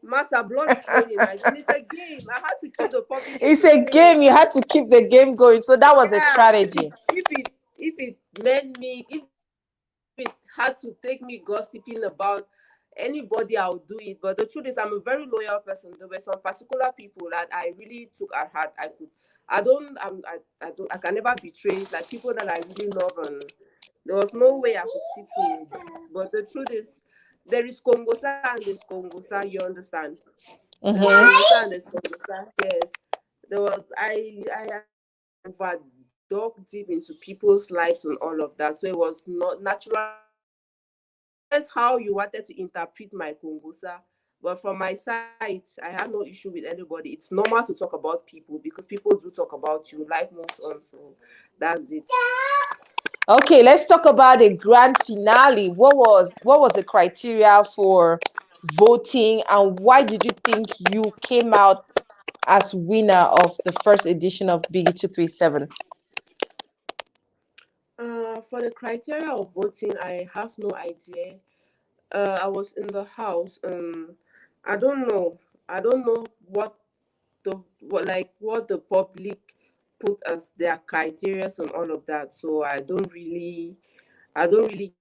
Master, blood is flowing in my veins. It's a game. I had to keep the public It's a entertained. game. You had to keep the game going. So that was a Yeah, strategy. if it meant me, if it had to take me gossiping about anybody, I'll do it. But the truth is, I'm a very loyal person. There were some particular people that I really took at heart. I can never betray like people that I really love, and there was no way I could sit in. But the truth is, there is Congosa and there's Congosa. You understand? There's Mm-hmm. Congosa and there's Congosa. Yes, there was. I over dug deep into people's lives and all of that. So it was not natural. That's how you wanted to interpret my Kongosa. But from my side, I have no issue with anybody. It's normal to talk about people because people do talk about you. Life moves on. So that's it. Okay, let's talk about the grand finale. What was the criteria for voting, and why did you think you came out as winner of the first edition of BIGGY237? For the criteria of voting, I have no idea. I was in the house. I don't know. I don't know what the public put as their criteria and all of that. So I don't really don't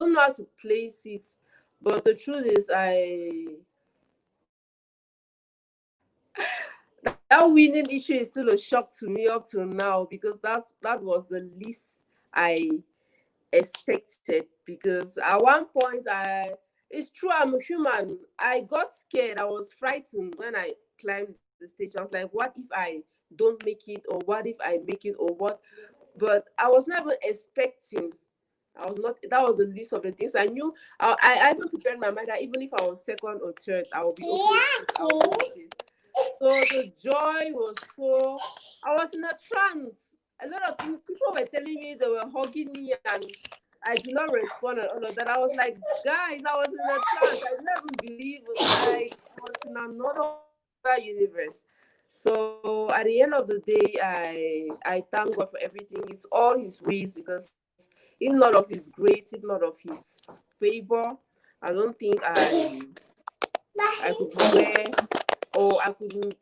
know how to place it. But the truth is, that winning issue is still a shock to me up till now, because that was the least I expected. Because at one point, it's true, I'm a human. I got scared. I was frightened when I climbed the stage. I was like, what if I don't make it, or what if I make it, or what? But I was never expecting. I was not. That was the list of the things I knew. I even prepared my mind that even if I was second or third, I will be okay with it. I will be with it. So the joy was so. I was in a trance. A lot of things. People were telling me, they were hugging me, and I did not respond and all of that. I was like, guys, I was in a trance. I never believe, like, I was in another universe. So at the end of the day, I thank God for everything. It's all His ways, because if not of His grace, if not of His favor, I don't think I could be where, or I could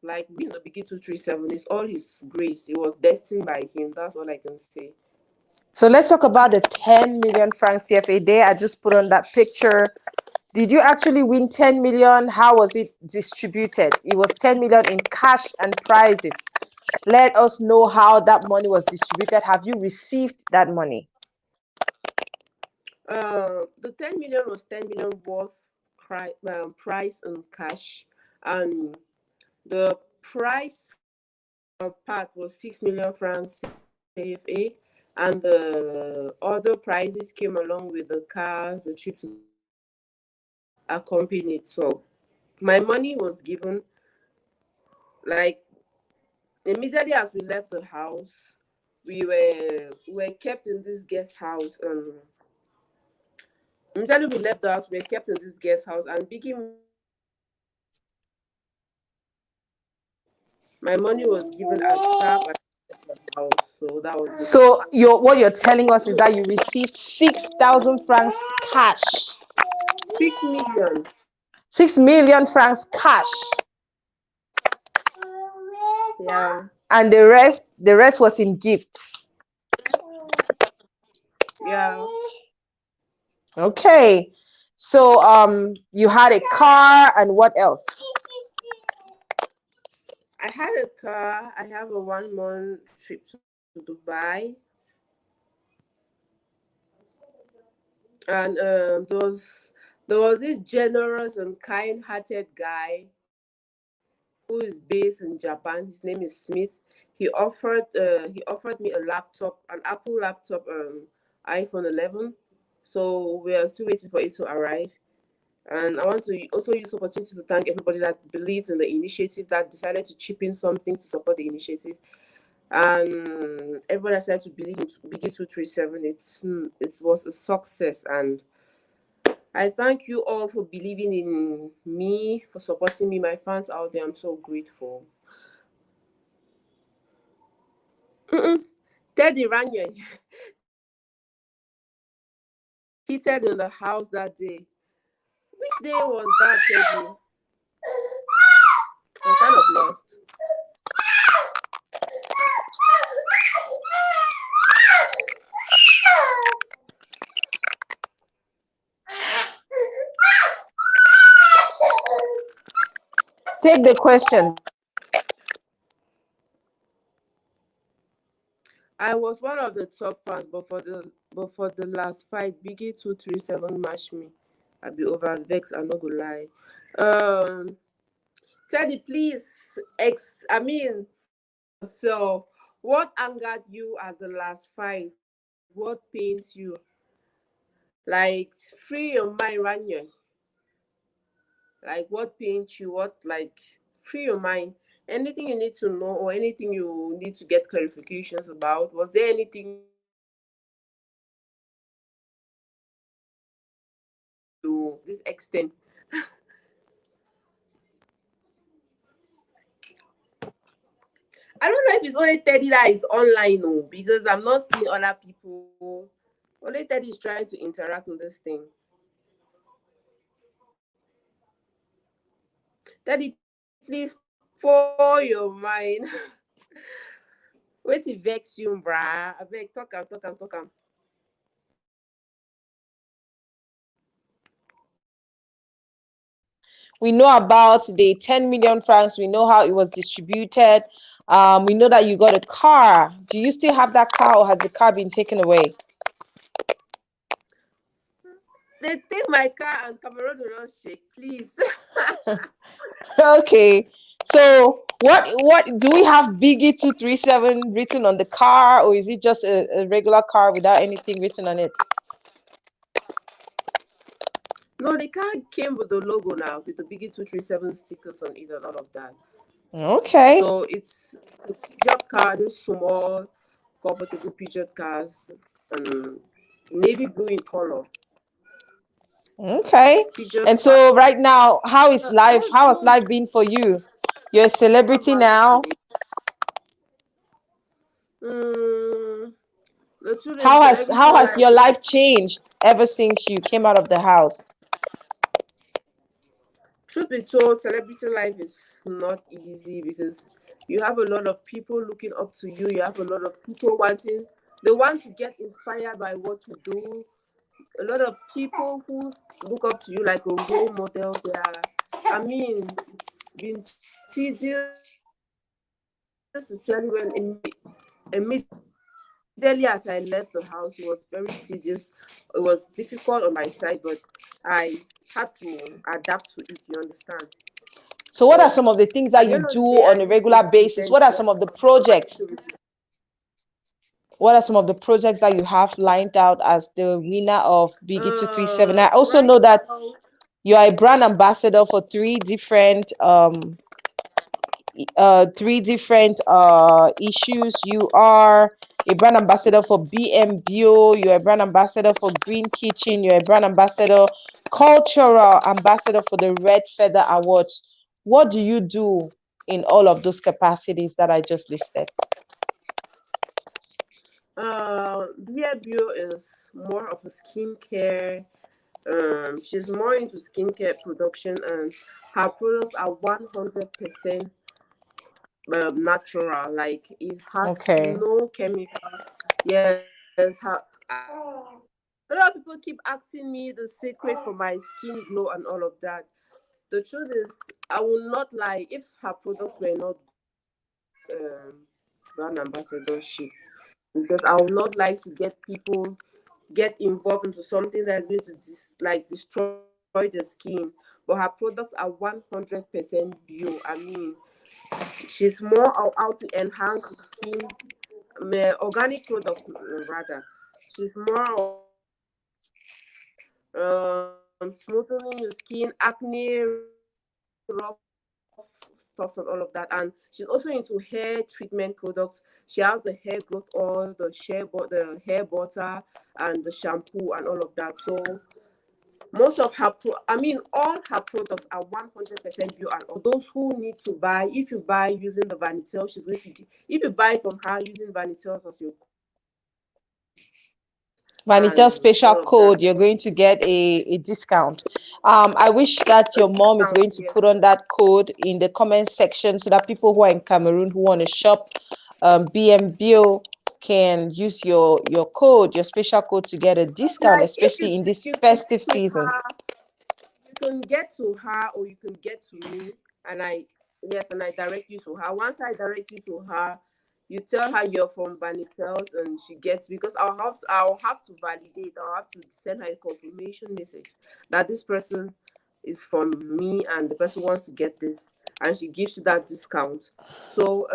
like be in the BIGGY237. It's all His grace. It was destined by Him. That's all I can say. So let's talk about the 10 million francs CFA there. I just put on that picture. Did you actually win 10 million? How was it distributed? It was 10 million in cash and prizes. Let us know how that money was distributed. Have you received that money? The 10 million was 10 million worth price in cash, and the price part was 6 million francs CFA, and the other prices came along with the cars, the trips accompanied. So my money was given, like, immediately as we left the house. We were kept in this guest house. Immediately we left the house, we were kept in this guest house, and Biggie, my money was given as staff at the house. So that was it. So what you're telling us is that you received 6,000 francs cash. 6 million. 6 million francs cash. Yeah. And the rest was in gifts. Yeah. Okay. So you had a car, and what else? I had a car. I have a 1-month trip to Dubai. And there was this generous and kind-hearted guy who is based in Japan. His name is Smith. He offered me a laptop, an Apple laptop, iPhone 11. So we are still waiting for it to arrive. And I want to also use the opportunity to thank everybody that believes in the initiative, that decided to chip in something to support the initiative. And everybody decided to believe in BIGGY237. It was a success, and I thank you all for believing in me, for supporting me, my fans out there. I'm so grateful. Teddy Ranye heated in the house that day. Which day was that, Teddy? I'm kind of lost. Take the question. I was one of the top fans, but for the last fight, BIGGY237 matched me. I be over vex. I'm not gonna lie. Teddy, please. So what angered you at the last fight? What pains you? Like, free your mind, Ranya. Like, what pains you? What, like, free your mind. Anything you need to know, or anything you need to get clarifications about? Was there anything to this extent? I don't know if it's only Teddy that is online, no, because I'm not seeing other people. Only Teddy is trying to interact with this thing. Teddy, please pour your mind. Wait to vex you, brah. I beg, talk am. We know about the 10 million francs. We know how it was distributed. We know that you got a car. Do you still have that car, or has the car been taken away? They take my car and Cameroon will not shake, please. Okay. So what do we have BIGGY237 written on the car, or is it just a regular car without anything written on it? No, the car came with the logo now, with the BIGGY237 stickers on it and all of that. Okay. So it's a Peugeot car, this small, comfortable Peugeot cars, navy blue in color. Okay. Peugeot And so right now, how is life? How has life been for you? You're a celebrity now. How has your life changed ever since you came out of the house? Truth be told, celebrity life is not easy, because you have a lot of people looking up to you. You have a lot of people they want to get inspired by what you do. A lot of people who look up to you like a role model. It's been tedious to tell you when a Sincerely, as I left the house, it was very tedious. It was difficult on my side, but I had to adapt to it. You understand? So what are So some of the things at that the you end of do the day, on I a need to regular basis? represent What are what some of the I need projects? to represent. What are some of the projects that you have lined out as the winner of BIGGY237? I also Right know that now, you are a brand ambassador for three different issues. You are a brand ambassador for BMBO, you're a brand ambassador for Green Kitchen, you're a brand ambassador, cultural ambassador for the Red Feather Awards. What do you do in all of those capacities that I just listed? BIO is more of a skincare. She's more into skincare production, and her products are 100% natural. Like it has Okay. no chemical. Yes, a lot of people keep asking me the secret for my skin glow and all of that. The truth is, I will not lie. If her products were not good, I will not take brand ambassadorship, because I would not like to get people get involved into something that is going to destroy the skin. But her products are 100% bio. I mean, she's more of how to enhance the skin, organic products rather. She's more of smoothing your skin, acne, rough stuff and all of that. And she's also into hair treatment products. She has the hair growth oil, the hair butter, and the shampoo and all of that. So most of all her products are 100% bio. And all those who need to buy, if you buy using the Vanithels, she's going to give, if you buy from her using Vanithels as your code Vanitel and special all of code, that. you're going to get a discount. I wish that A your mom is going discount, to yes. put on that code in the comment section so that people who are in Cameroon who want to shop BMBO can use your code, your special code, to get a discount, Like if especially in this you can festive get to season. her, you can get to her or you can get to me, and I direct you to her. Once I direct you to her, you tell her you're from Branithels, and she gets, because I'll have to validate. I'll have to send her a confirmation message that this person is from me and the person wants to get this, and she gives you that discount. So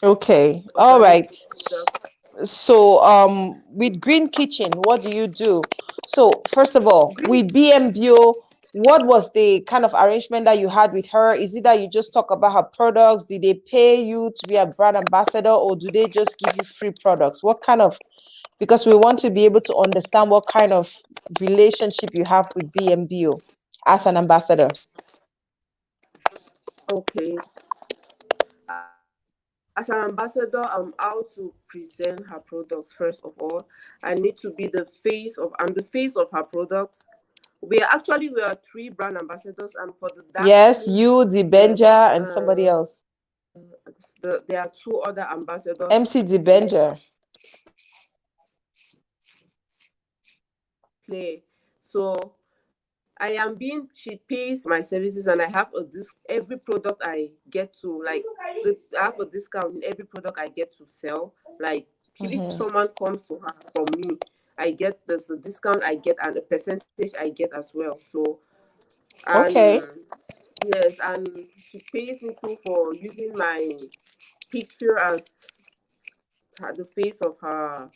Okay, all organic right. product. So with Green Kitchen, what do you do? So first of all, Green. with BMBO, what was the kind of arrangement that you had with her? Is it that you just talk about her products? Did they pay you to be a brand ambassador, or do they just give you free products? What kind of, because we want to be able to understand what kind of relationship you have with BMBO as an ambassador. Okay. As an ambassador, I'm out to present her products. First of all, I need to be the face of. I'm the face of her products. We are three brand ambassadors, and for the dark Yes, skin, you, the there's Benja, and somebody else. there are two other ambassadors. MC the Yes, Benja. clear. So she pays my services, and I have a every product I get to, like, I have a discount in every product I get to sell. Like if Mhm. someone comes to her from me, there's a discount I get and a percentage I get as well. So, and Okay. yes, and she pays me too for using my picture as the face of her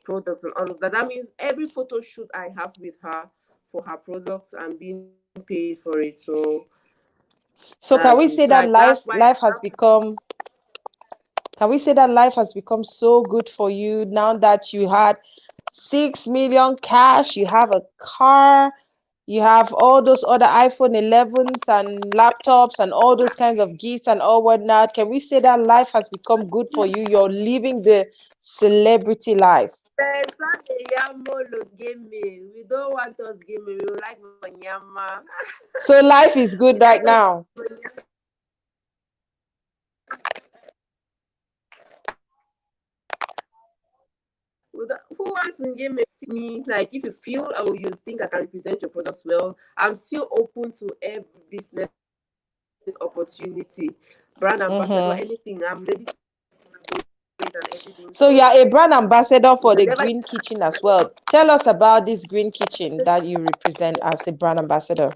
products and all of that. That means every photo shoot I have with her for her products, I'm being paid for it. So So can we say that's that why I life have has to. become, can we say that life has become so good for you now that you had 6 million cash, you have a car, you have all those other iPhone 11s and laptops and all those kinds of gifts and all whatnot? Can we say that life has become good for you? You're living the celebrity life. We don't want us gaming. We like Manyama. So life is We good like right now. who wants to give me, like, if you feel or you think I can represent your products well, I'm still open to every business opportunity. brand ambassador, anything. I'm ready to and everything. So you are a brand ambassador for the whenever Green Kitchen as well. Tell us about this Green Kitchen that you represent as a brand ambassador.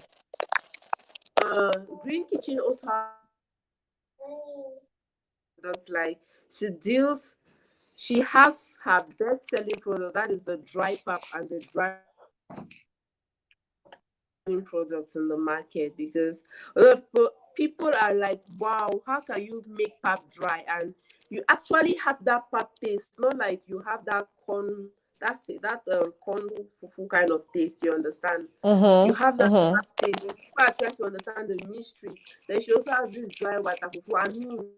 Green Kitchen also has that's like she has her best selling product, that is the dry pap and the dry products in the market, because a lot of people are like, wow, how can you make pap dry and you actually have that pap taste, not like you have that corn, that's it, that corn fufu kind of taste, you understand? You have that pap taste. People are trying to understand the mystery. Then she also has this dry water fufu. I mean,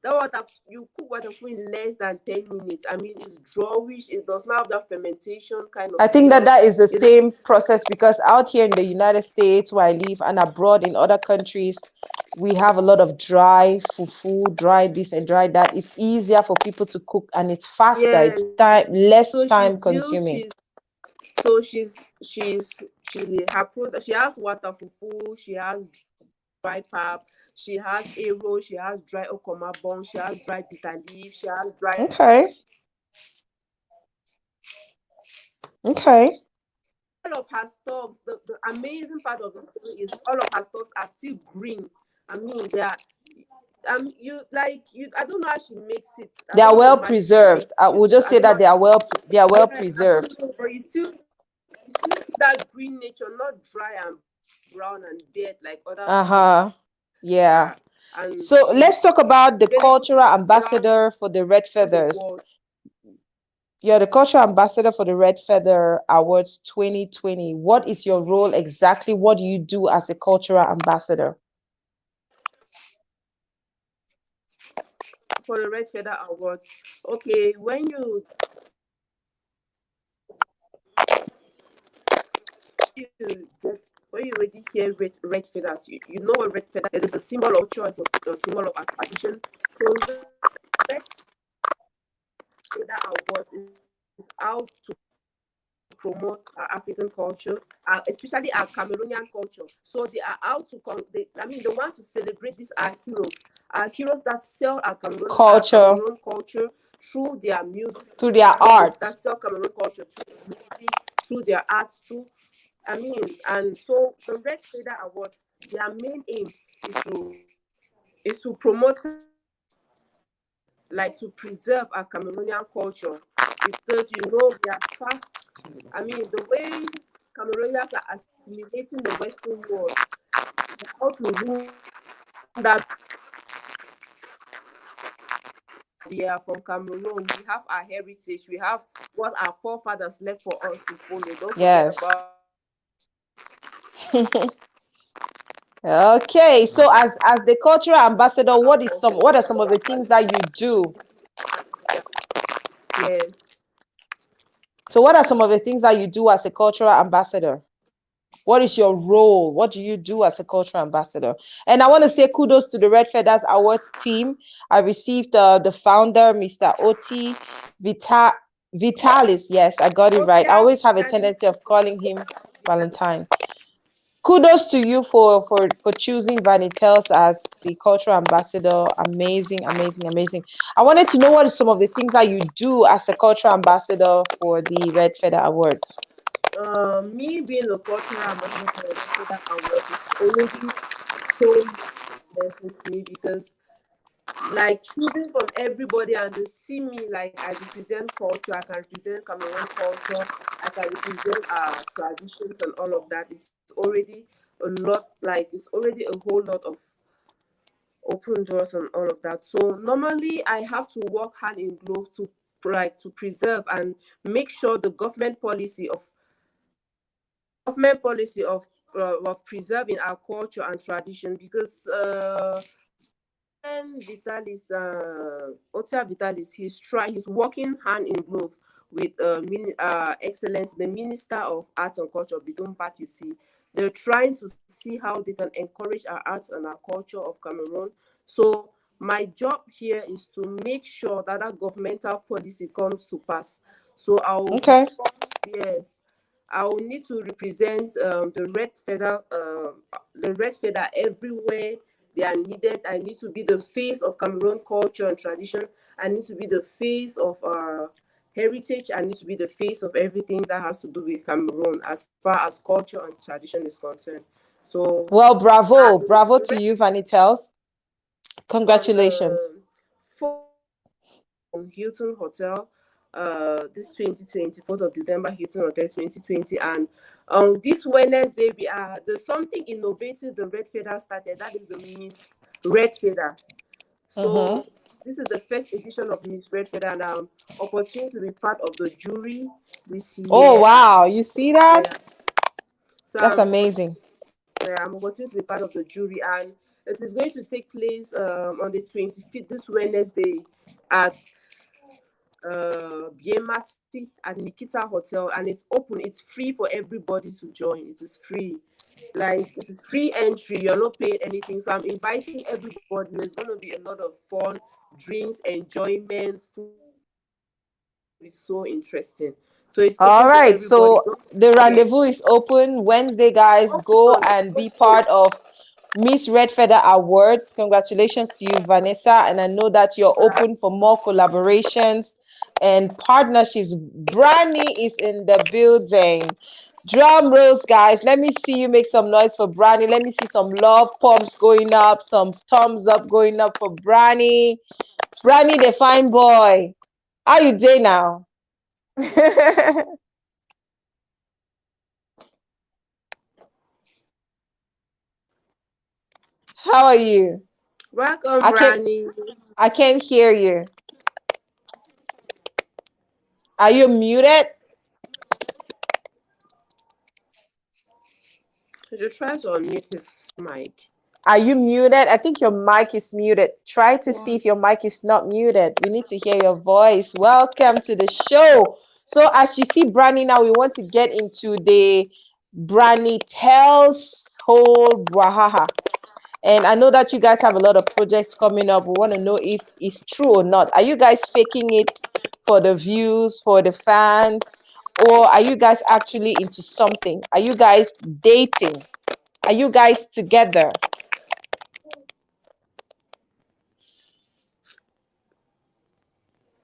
that water, you cook water fufu in less than 10 minutes. I mean, it's drawish. It does not have that fermentation kind of I think smell. that is the same process, because out here in the United States where I live and abroad in other countries, we have a lot of dry fufu, dry this and dry that. It's easier for people to cook and it's faster. Yes. It's less So time consuming. she her product, she has water fufu, she has dry pap, she has arrow, she has dry okoma bone, she has dry bitter leaf, she has dry. Okay. All of her stuffs, the amazing part of the story is all of her stuffs are still green. I mean, they are. I don't know how she makes it. They are well preserved. I will just say that they are well preserved. But you still see that green nature, not dry and brown and dead like other. Yeah. So let's talk about the cultural ambassador for the Red Feathers. You're the cultural ambassador for the Red Feather Awards 2020. What is your role exactly? What do you do as a cultural ambassador? For the Red Feather Awards, okay, when you already hear red feathers, you know what red feather, it is a symbol of choice, a symbol of our tradition. So Red Feather Awards is out to promote our African culture, especially our Cameroonian culture. So they are out to they want to celebrate these our heroes that sell our Cameroon culture through their music, through their art, that sell Cameroon culture through music, through their arts, and so the Red Feather Awards, their main aim is to promote, like to preserve our Cameroonian culture, because we are fast. I mean, the way Cameroonians are assimilating the Western world, how to ruin that. We are from Cameroon. We have our heritage. We have what our forefathers left for us to follow. Don't forget about. Okay, so as the cultural ambassador, what are some of the things that you do? Yes. So what are some of the things that you do as a cultural ambassador? What is your role? What do you do as a cultural ambassador? And I want to say kudos to the Red Feathers Awards team. I received the founder, Mr. Oti Vitalis. Yes, I got it right. I always have a tendency of calling him Valentine. Kudos to you for choosing Branithels as the cultural ambassador. Amazing, amazing, amazing. I wanted to know what are some of the things that you do as a cultural ambassador for the Red Feather Awards. Me being a cultural ambassador for the Red Feather Awards, it's already so blessing to me, because like choosing from everybody and they see me like I represent culture, I can represent Cameroon culture, I can represent our traditions and all of that. It's already a lot, like it's already a whole lot of open doors and all of that. So normally I have to work hand in glove to preserve and make sure the government policy of preserving our culture and tradition, because Vitalis, he's working hand in glove with Excellence, the Minister of Arts and Culture, Bidon Part2. They're trying to see how they can encourage our arts and our culture of Cameroon. So my job here is to make sure that that governmental policy comes to pass. So I will I will need to represent the red feather everywhere they are needed. I need to be the face of Cameroon culture and tradition. I need to be the face of heritage. I need to be the face of everything that has to do with Cameroon as far as culture and tradition is concerned. So Well, bravo, I'm bravo to you, Branithels. on Congratulations. the Hilton Hotel, this 2024th of December, Hilton Hotel 2020. And this Wednesday, there's something innovative the Red Feather started. That is the Miss Red Feather. Mm-hmm. So this is the first edition of Miss Red Feather, and opportunity to be part of the jury this Oh, year. wow. You see that? Yeah. So That's amazing. I'm opportunity to be part of the jury, and it is going to take place on the 25th, this Wednesday, at Biemasi at Nikita Hotel, and it's open. It's free for everybody to join. It is free. Like, it is free entry. You're not paying anything. So I'm inviting everybody. There's going to be a lot of fun, drinks, enjoyment. Food is so interesting. So it's All open to right. everybody. So Don't be the scared. rendezvous is open Wednesday, guys. Go It's and be open. part of Miss Red Feather Awards. Congratulations to you, Vanessa. And I know that you're open for more collaborations and partnerships. Branny is in the building. Drum rolls, guys. Let me see you make some noise for Branny. Let me see some love pumps going up, some thumbs up going up for Branny. Branny, the fine boy. How you doing now? How are you? Welcome, I can't Branny. I can't hear you. Are you muted? Just try to unmute his mic. Are you muted? I think your mic is muted. Try to see if your mic is not muted. We need to hear your voice. Welcome to the show. So as you see Branny now, we want to get into the Branithels whole bwahaha. And I know that you guys have a lot of projects coming up. We want to know if it's true or not. Are you guys faking it for the views, for the fans? Or are you guys actually into something? Are you guys dating? Are you guys together?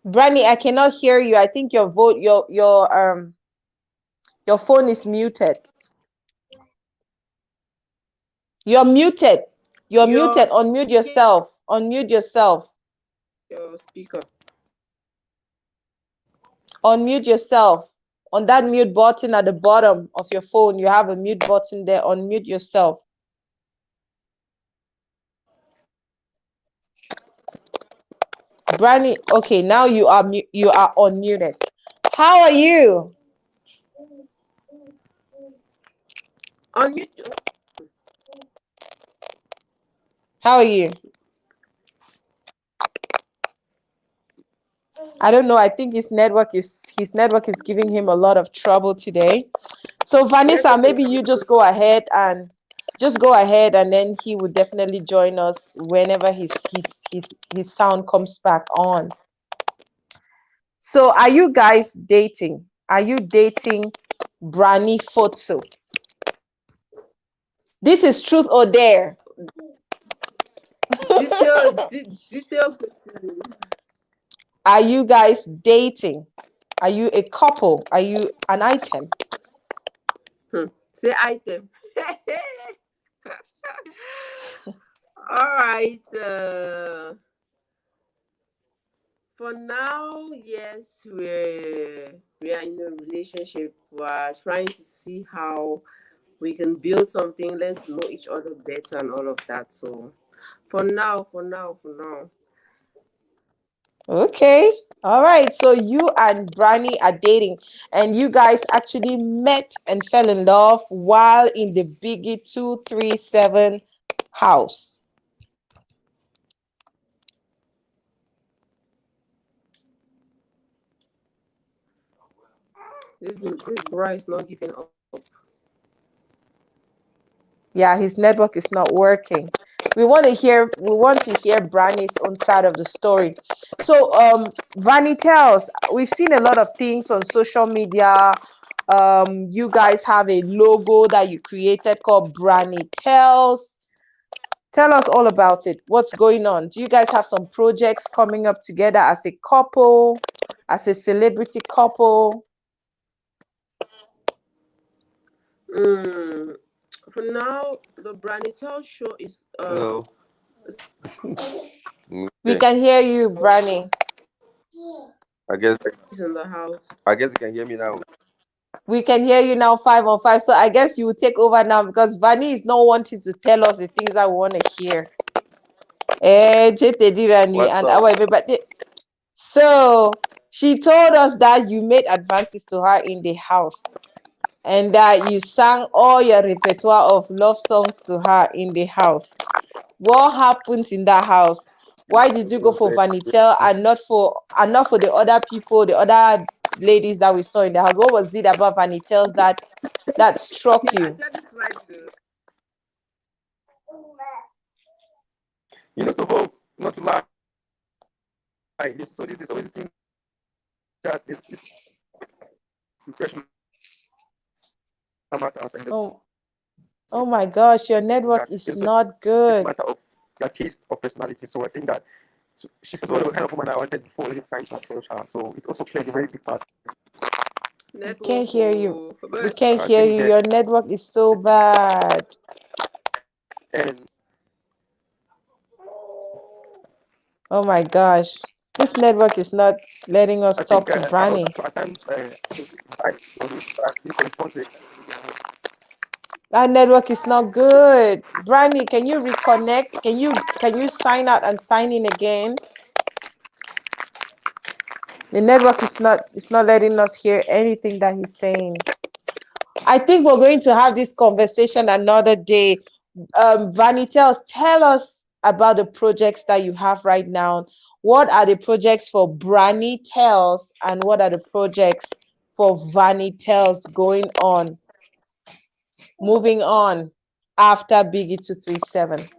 Branny, I cannot hear you. I think your your phone is muted. You're muted. You're Your muted. Unmute yourself. Unmute yourself. your speaker. Unmute yourself. On that mute button at the bottom of your phone, you have a mute button there. Unmute yourself. Branny, okay, now you are unmuted. How are you? Unmute. How are you? I don't know. I think his network is giving him a lot of trouble today. So Vanessa, Network maybe is you just go ahead and then he would definitely join us whenever his sound comes back on. So are you guys dating? Are you dating Branny Photo? This is truth or dare. detail. Are you guys dating? Are you a couple? Are you an item? Say item. All right. For now, yes, we are in a relationship. We are trying to see how we can build something. Let's know each other better and all of that. So, for now. Okay. All right. So you and Branny are dating, and you guys actually met and fell in love while in the BIGGY237 house. This bra is not giving up. Yeah, his network is not working. We want to hear Branny's own side of the story. So Vanithels, we've seen a lot of things on social media. You guys have a logo that you created called Branithels. Tell us all about it. What's going on? Do you guys have some projects coming up together as a couple, as a celebrity couple? For now, the Branithels show is Hello. We Okay. can hear you, Branny. I guess in the house. I guess you can hear me now. We can hear you now 5 on 5. So I guess you will take over now because Vanny is not wanting to tell us the things that we want to hear. What's up? So she told us that you made advances to her in the house and that you sang all your repertoire of love songs to her in the house. What happened in that house? Why did you go for Vanitel and not for the other people, the other ladies that we saw in the house? What was it about Vanitels that struck you? Actually, it's right there. So hope not to lie. There's always this thing that is fresh matters and Oh my gosh, your network that is it's not a good. matter of your taste of personality. So I think that she's also the kind of woman I wanted before really trying to approach her. So it also played a very big part. We can't Network, hear you. We but can't I hear think you. that Your network is so bad. and Oh my gosh. This network is not letting I us think talk to I also Branny. at times I respond to it. That network is not good. Branny, can you reconnect? Can you sign out and sign in again? The network is not letting us hear anything that he's saying. I think we're going to have this conversation another day. Vanitels, tell us about the projects that you have right now. What are the projects for Branithels and what are the projects for Vanitels going on, moving on after BIGGY237?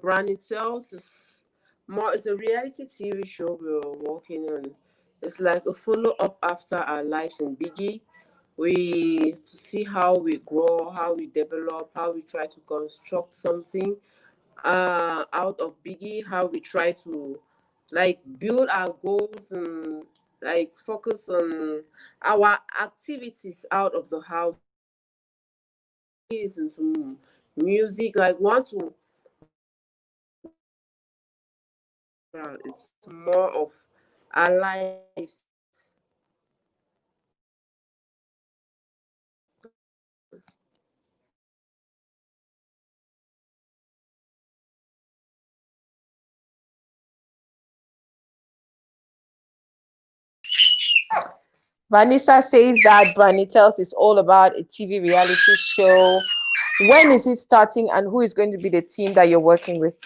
Branithels is more. It's a reality TV show we're working on. It's like a follow up after our lives in Biggie. We to see how we grow, how we develop, how we try to construct something out of Biggie, how we try to like build our goals and like focus on our activities out of the house into music, like want to it's more of our lives. Vanessa says that Branithels is all about a TV reality show. When is it starting and who is going to be the team that you're working with?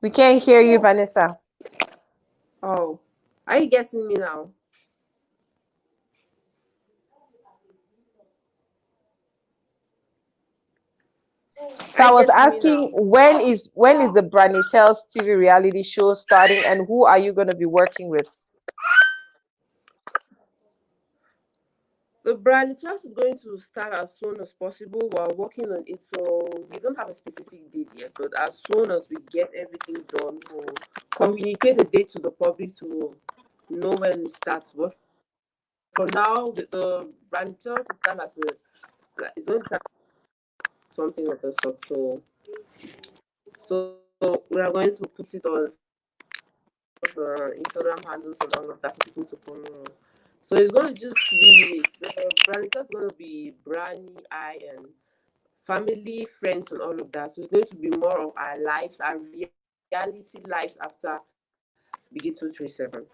We can't hear you, Vanessa. Oh, are you getting me now? So Are I you was getting me asking now? when is the Branithels TV reality show starting and who are you going to be working with? The brand test is going to start as soon as possible. We're working on it, so we don't have a specific date yet. But as soon as we get everything done, we'll communicate the date to the public to know when it starts. But for now, the brand test will start as it's going to start something of the sort. So we are going to put it on the Instagram handles and all of that for people to follow. So it's going to just be the brand test is going to be Branny, I, and family, friends, and all of that. So it's going to be more of our lives, our reality lives after BIGGY237.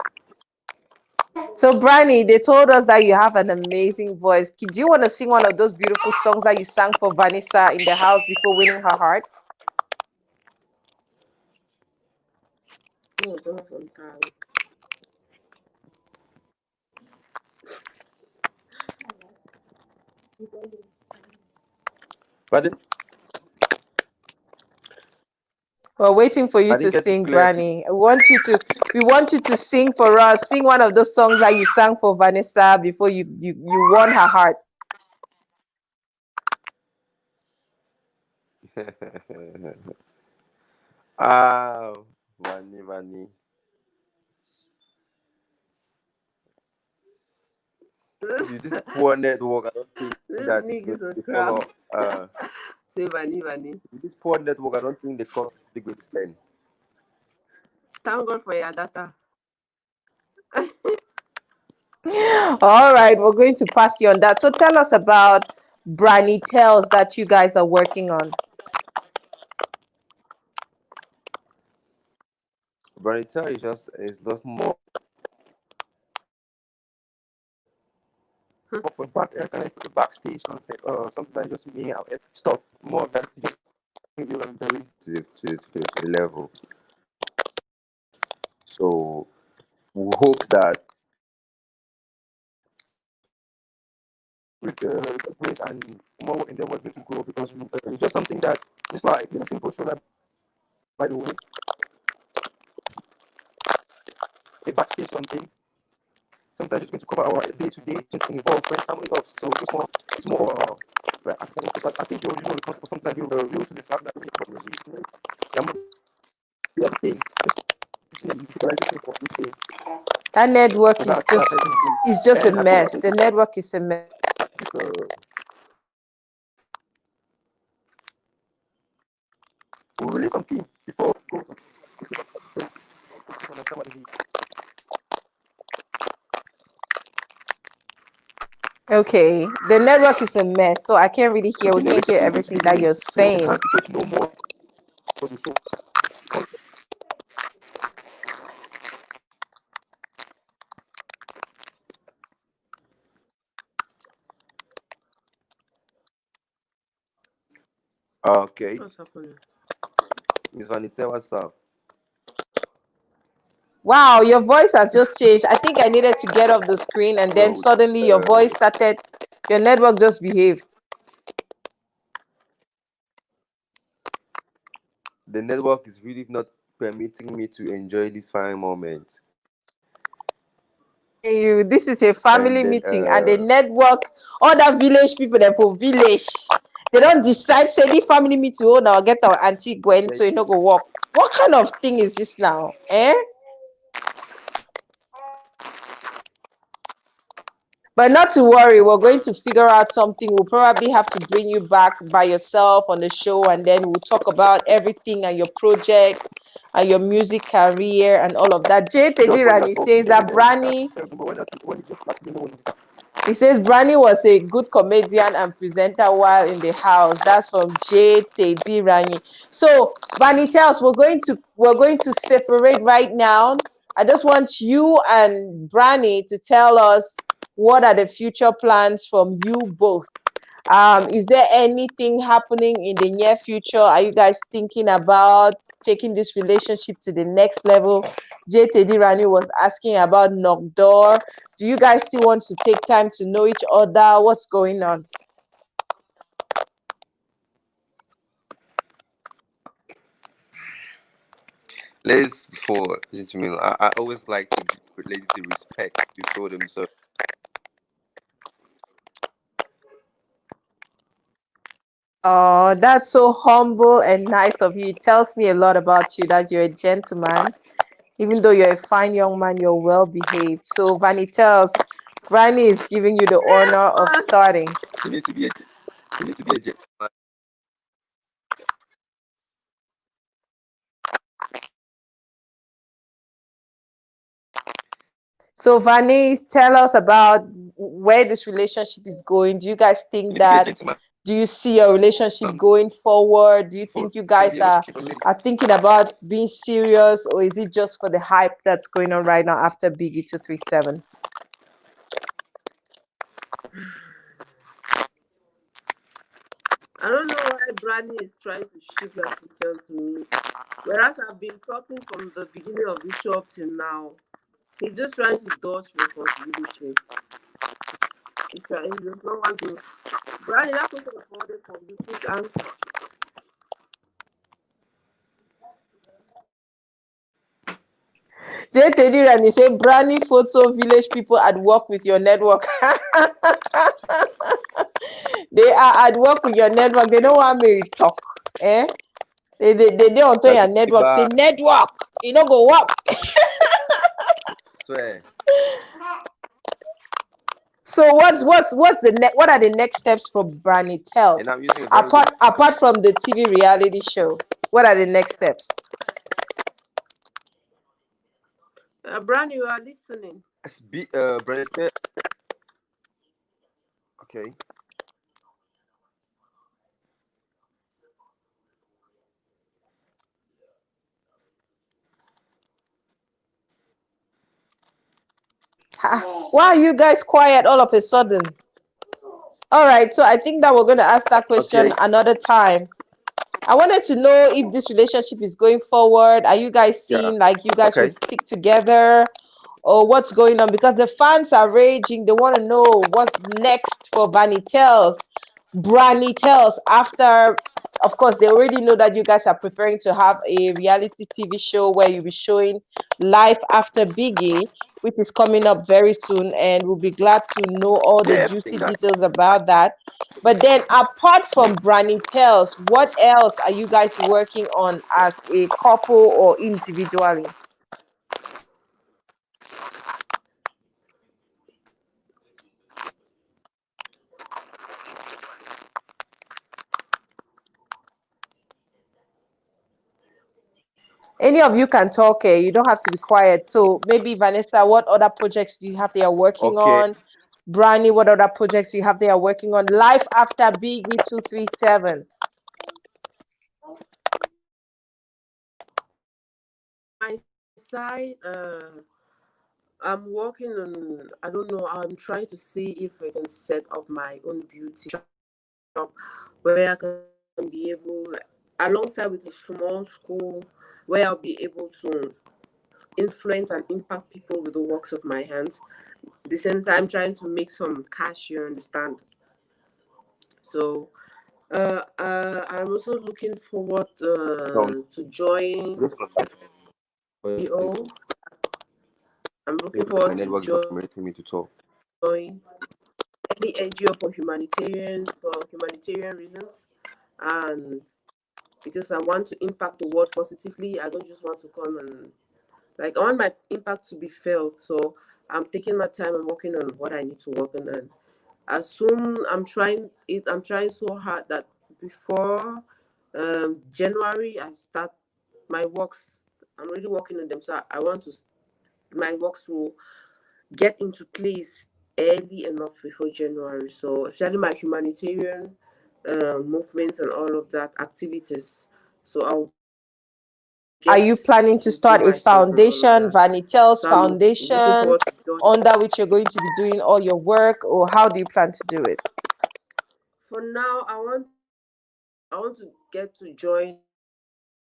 So Branny, they told us that you have an amazing voice. Do you want to sing one of those beautiful songs that you sang for Vanessa in the house before winning her heart? No, it's not sometime. Pardon? We're waiting for you I to didn't get to sing, clear. Branny. We want you to sing for us. Sing one of those songs that you sang for Vanessa before you won her heart. Ah, Vanny. This poor network, I don't think This that is nigga going is a to crap. cover. Say Vanny. This poor network, I don't think the cover is going to plan. Thank God for your data. All right, we're going to pass you on that. So tell us about Branithels that you guys are working on. Branithels is just more for backstage concept, sometimes just me out stuff more of that to just give you to the level. So we hope that with the place and more in the work to grow, because it's just something that it's like a simple show that, by the way, a backstage something. Sometimes it's going to cover our day-to-day, involve friends, family stuff. So it's more. But I think the original concept sometimes you were real to the fact that we are releasing everything. That network So is that's just a and I mess. think The network is a mess. we'll release something before we go to understand what it is. Okay, the network is a mess, so I can't really hear. We can't hear everything that you're saying. People to know more for the show. Okay. What's happening? Miss Vanessa, what's up? Wow, your voice has just changed. I think I needed to get off the screen, and then So suddenly your voice started, your network just behaved. the network is really not permitting me to enjoy this fine moment. This is a family And then meeting, and the network, all that village people, they for village, they don't decide say the family meeting. Oh, now get our auntie Gwen, so you know go walk. What kind of thing is this now? But not to worry, we're going to figure out something. We'll probably have to bring you back by yourself on the show, and then we'll talk about everything and your project and your music career and all of that. Jay Tedirani says that Branny, he says Branny was a good comedian and presenter while in the house. That's from Jay Tedirani. So Branithels, we're going to separate right now. I just want you and Branny to tell us what are the future plans from you both. Is there anything happening in the near future? Are you guys thinking about taking this relationship to the next level? Jay Tedirani was asking about Nogdor. Do you guys still want to take time to know each other? What's going on? ladies, before gentlemen, I always like to give ladies the respect to show themselves. Oh, that's so humble and nice of you. It tells me a lot about you that you're a gentleman. Even though you're a fine young man, you're well behaved. So Vanithels, Branny is giving you the honor of starting. You need to be a gentleman. So Vanny, tell us about where this relationship is going. Do you guys think that, do you see your relationship going forward? Do you think you guys are thinking about being serious, or is it just for the hype that's going on right now after BIGGY237? I don't know why Branny is trying to shift that concern to me. Whereas I've been talking from the beginning of the show up till now. He's just trying to dodge responsibility. He does not want to. Branny, that question was forwarded from you. Please answer. JTD and he say Branny photo village people at work with your network. They are at work with your network. They don't want me to talk. Eh? They don't tell your network. Say network. You know go work. Swear. So what are the next steps for Branithels? And I'm using a very Apart from the TV reality show, what are the next steps? Branny, you are listening. Branithels. Okay. Why are you guys quiet all of a sudden? All right, so I think that we're going to ask that question another time. I wanted to know if this relationship is going forward. Are you guys seeing like you guys will stick together, or what's going on? Because the fans are raging. They want to know what's next for Branithels after, of course, they already know that you guys are preparing to have a reality TV show where you'll be showing life after Biggie, which is coming up very soon, and we'll be glad to know all the juicy details about that. But then apart from Branithels, what else are you guys working on as a couple or individually? Any of you can talk, you don't have to be quiet. So maybe Vanessa, what other projects do you have they are working on? Branny, what other projects do you have they are working on? Life after BIGGY237. My side, I'm working on, I don't know, I'm trying to see if I can set up my own beauty shop where I can be able, alongside with a small school, where I'll be able to influence and impact people with the works of my hands. At the same time, trying to make some cash, you understand? So, I'm also looking forward to join NGO. I'm looking forward to join any NGO for humanitarian reasons, and because I want to impact the world positively. I don't just want to come and I want my impact to be felt. So I'm taking my time and working on what I need to work on. And as soon I'm trying so hard that before January I start my works. I'm already working on them, so I want to my works will get into place early enough before January. So especially my humanitarian movements and all of that activities. So I'll Are get you planning to to do start a my stuff and all of foundation, that. Branithels So I'm looking Foundation, forward to join. under which you're going to be doing all your work, or how do you plan to do it? For now, I want to get to join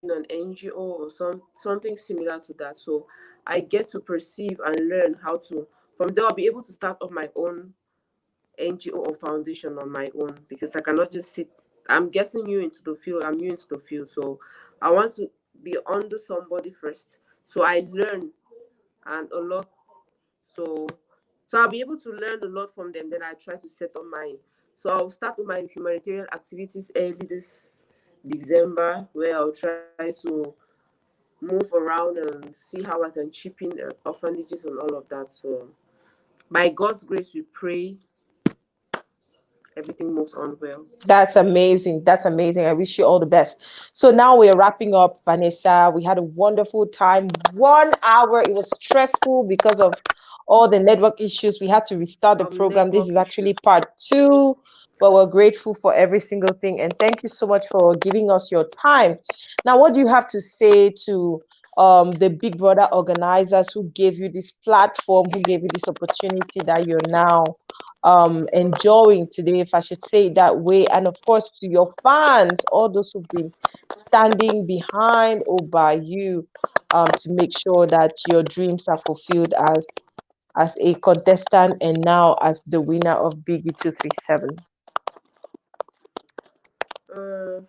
an NGO or something similar to that. So I get to perceive and learn how to. From there, I'll be able to start up my own NGO or foundation on my own, because I cannot just sit. I'm getting new into the field. I'm new into the field, so I want to be under somebody first, so I learn and a lot. So I'll be able to learn a lot from them. Then I try to set up mine. So I'll start with my humanitarian activities early this December, where I'll try to move around and see how I can chip in orphanages and all of that. So by God's grace, we pray everything moves on well. That's amazing. That's amazing. I wish you all the best. So now we're wrapping up, Vanessa. We had a wonderful time. 1 hour. It was stressful because of all the network issues. We had to restart the program. This is actually part 2, but we're grateful for every single thing. And thank you so much for giving us your time. Now, what do you have to say to the Big Brother organizers who gave you this platform, who gave you this opportunity that you're now enjoying today, if I should say it that way. And of course, to your fans, all those who've been standing behind or by you to make sure that your dreams are fulfilled as a contestant and now as the winner of BIGGY237.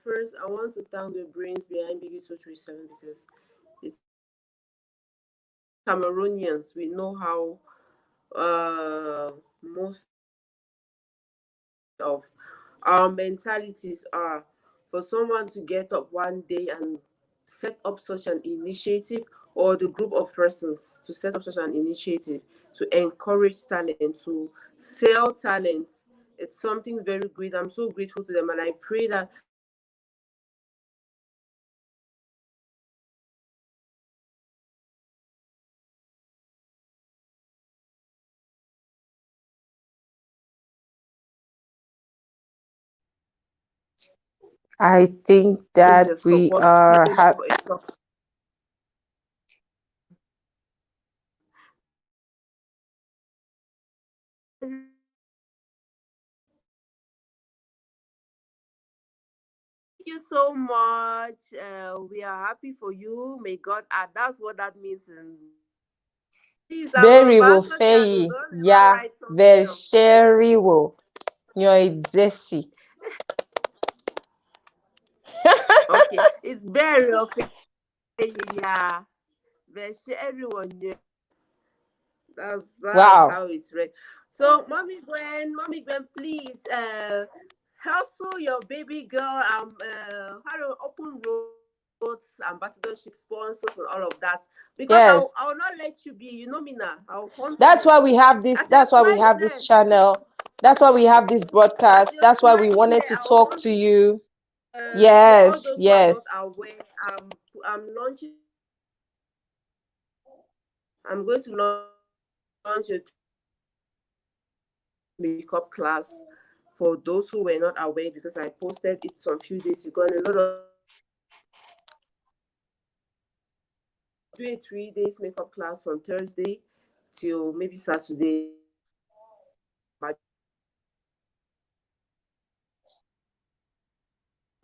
First, I want to thank the brains behind BIGGY237 because it's Cameroonians. We know how most of our mentalities are. For someone to get up one day and set up such an initiative, or the group of persons to set up such an initiative to encourage talent, to sell talents, it's something very great. I'm so grateful to them, and I pray that I think in that the we support are system for a success. Thank you so much. We are happy for you. May God add. That's what that means. And please, I'm Beriwo Ambassador Channel. Feyi Don't ever Ya write something I'm saying. Versheriwo Nyoidzesi. Okay, it's very okay. Yeah, everyone. Yeah. That's Wow. how it's read. So, Mommy Gwen, please, hustle your baby girl. How to open roads, ambassadorship, sponsors, and all of that. Because Yes. I'll not let you be. You know me now. I'll hunt That's you. why we have this. As you're That's why we smiling have this there, channel. That's why we have this as broadcast. you're That's why we smiling wanted there, to I'll talk hunt to you. you. For all Yes, those who are yes. not aware, I'm launching. I'm going to launch a makeup class for those who were not aware because I posted it some few days ago. And a lot of do a 3 days makeup class from Thursday till maybe Saturday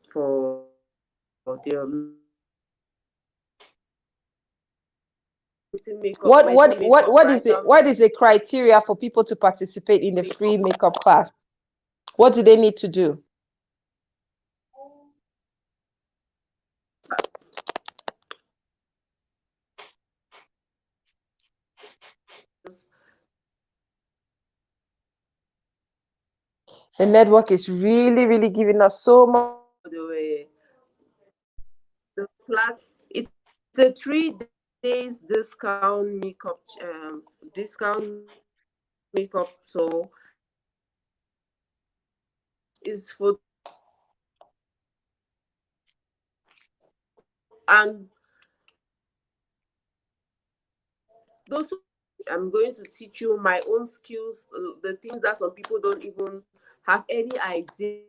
for the makeup, mental makeup, bridal What is the criteria for people to participate in the free makeup. makeup class? What do they need to do? The network is really, really giving us so much. The class, it's a 3 days discount makeup, so it's for, and those who, I'm going to teach you my own skills, the things that some people don't even have any idea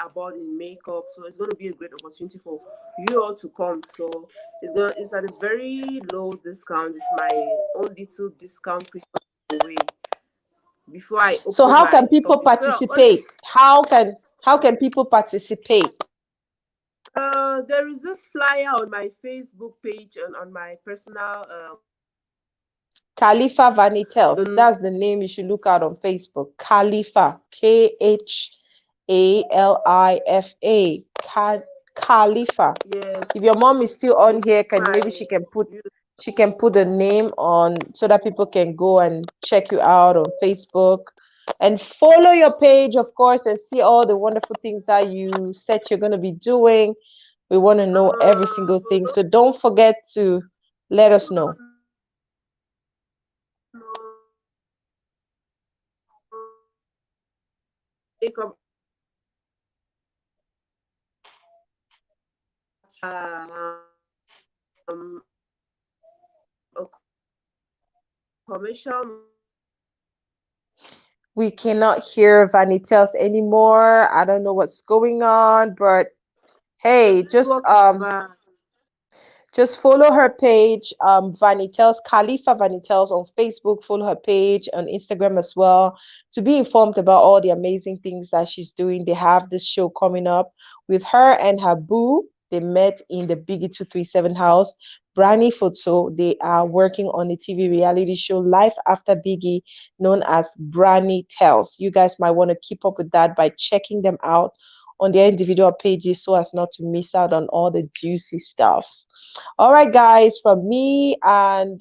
about in makeup. So it's going to be a great opportunity for you all to come. So it's at a very low discount. It's my own little discount Christmas away before I So open how can my people store. participate? How can people participate? There is this flyer on my Facebook page and on my personal Khalifa Vanithels. the That's the name you should look out on Facebook. Khalifa. Khalifa. Khalifa. yes, If your mom is still on it's here, can maybe my she can put a name on so that people can go and check you out on Facebook and follow your page, of course, and see all the wonderful things that you said you're going to be doing. We want to know every single for thing. those So don't forget to let us who know. don't know makeup, um, a commercial We cannot hear Vanitels anymore. I don't know what's going on, but hey, network is bad. Just follow her page, Vanithels, Khalifa Vanithels on Facebook. Follow her page on Instagram as well to be informed about all the amazing things that she's doing. They have this show coming up with her and her boo. They met in the BIGGY237 house. Branny Photo, they are working on a TV reality show, Life After Biggie, known as Branithels. You guys might want to keep up with that by checking them out on their individual pages so as not to miss out on all the juicy stuffs. All right, guys, from me and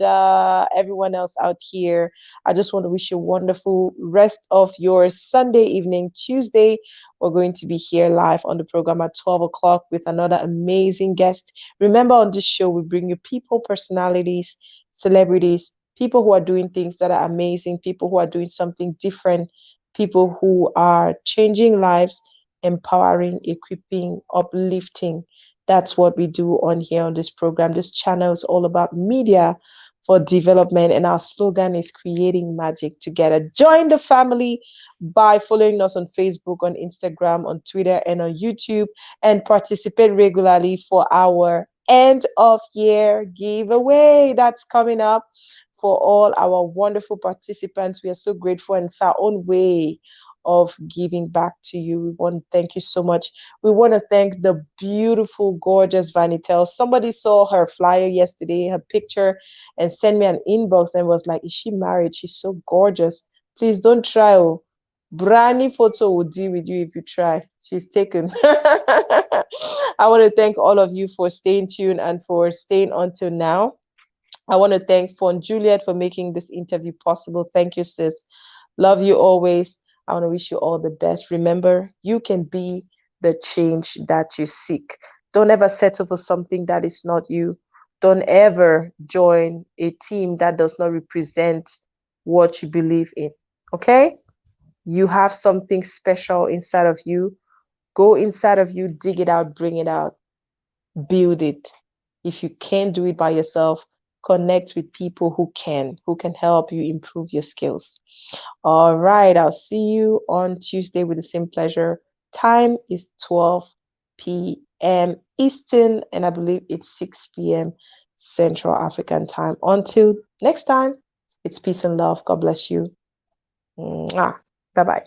everyone else out here, I just want to wish you a wonderful rest of your Sunday evening. Tuesday, we're going to be here live on the program at 12 o'clock with another amazing guest. Remember, on this show, we bring you people, personalities, celebrities, people who are doing things that are amazing, people who are doing something different, people who are changing lives, empowering, equipping, uplifting. That's what we do on here on this program. This channel is all about media for development, and our slogan is creating magic together. Join the family by following us on Facebook, on Instagram, on Twitter, and on YouTube, and participate regularly for our end of year giveaway that's coming up for all our wonderful participants. We are so grateful, and it's our own way of giving back to you. We want to thank you so much. We want to thank the beautiful, gorgeous Vanithels. Somebody saw her flyer yesterday, her picture, and sent me an inbox and was like, is she married? She's so gorgeous. Please don't try. Oh. Branny Photo will deal with you if you try. She's taken. I want to thank all of you for staying tuned and for staying until now. I want to thank Fon Juliet for making this interview possible. Thank you, sis. Love you always. I want to wish you all the best. Remember, you can be the change that you seek. Don't ever settle for something that is not you. Don't ever join a team that does not represent what you believe in. Okay? You have something special inside of you. Go inside of you, dig it out, bring it out, build it. If you can't do it by yourself, connect with people who can help you improve your skills. All right, I'll see you on Tuesday with the same pleasure. Time is 12 p.m. Eastern, and I believe it's 6 p.m. Central African time. Until next time, it's peace and love. God bless you. Bye bye.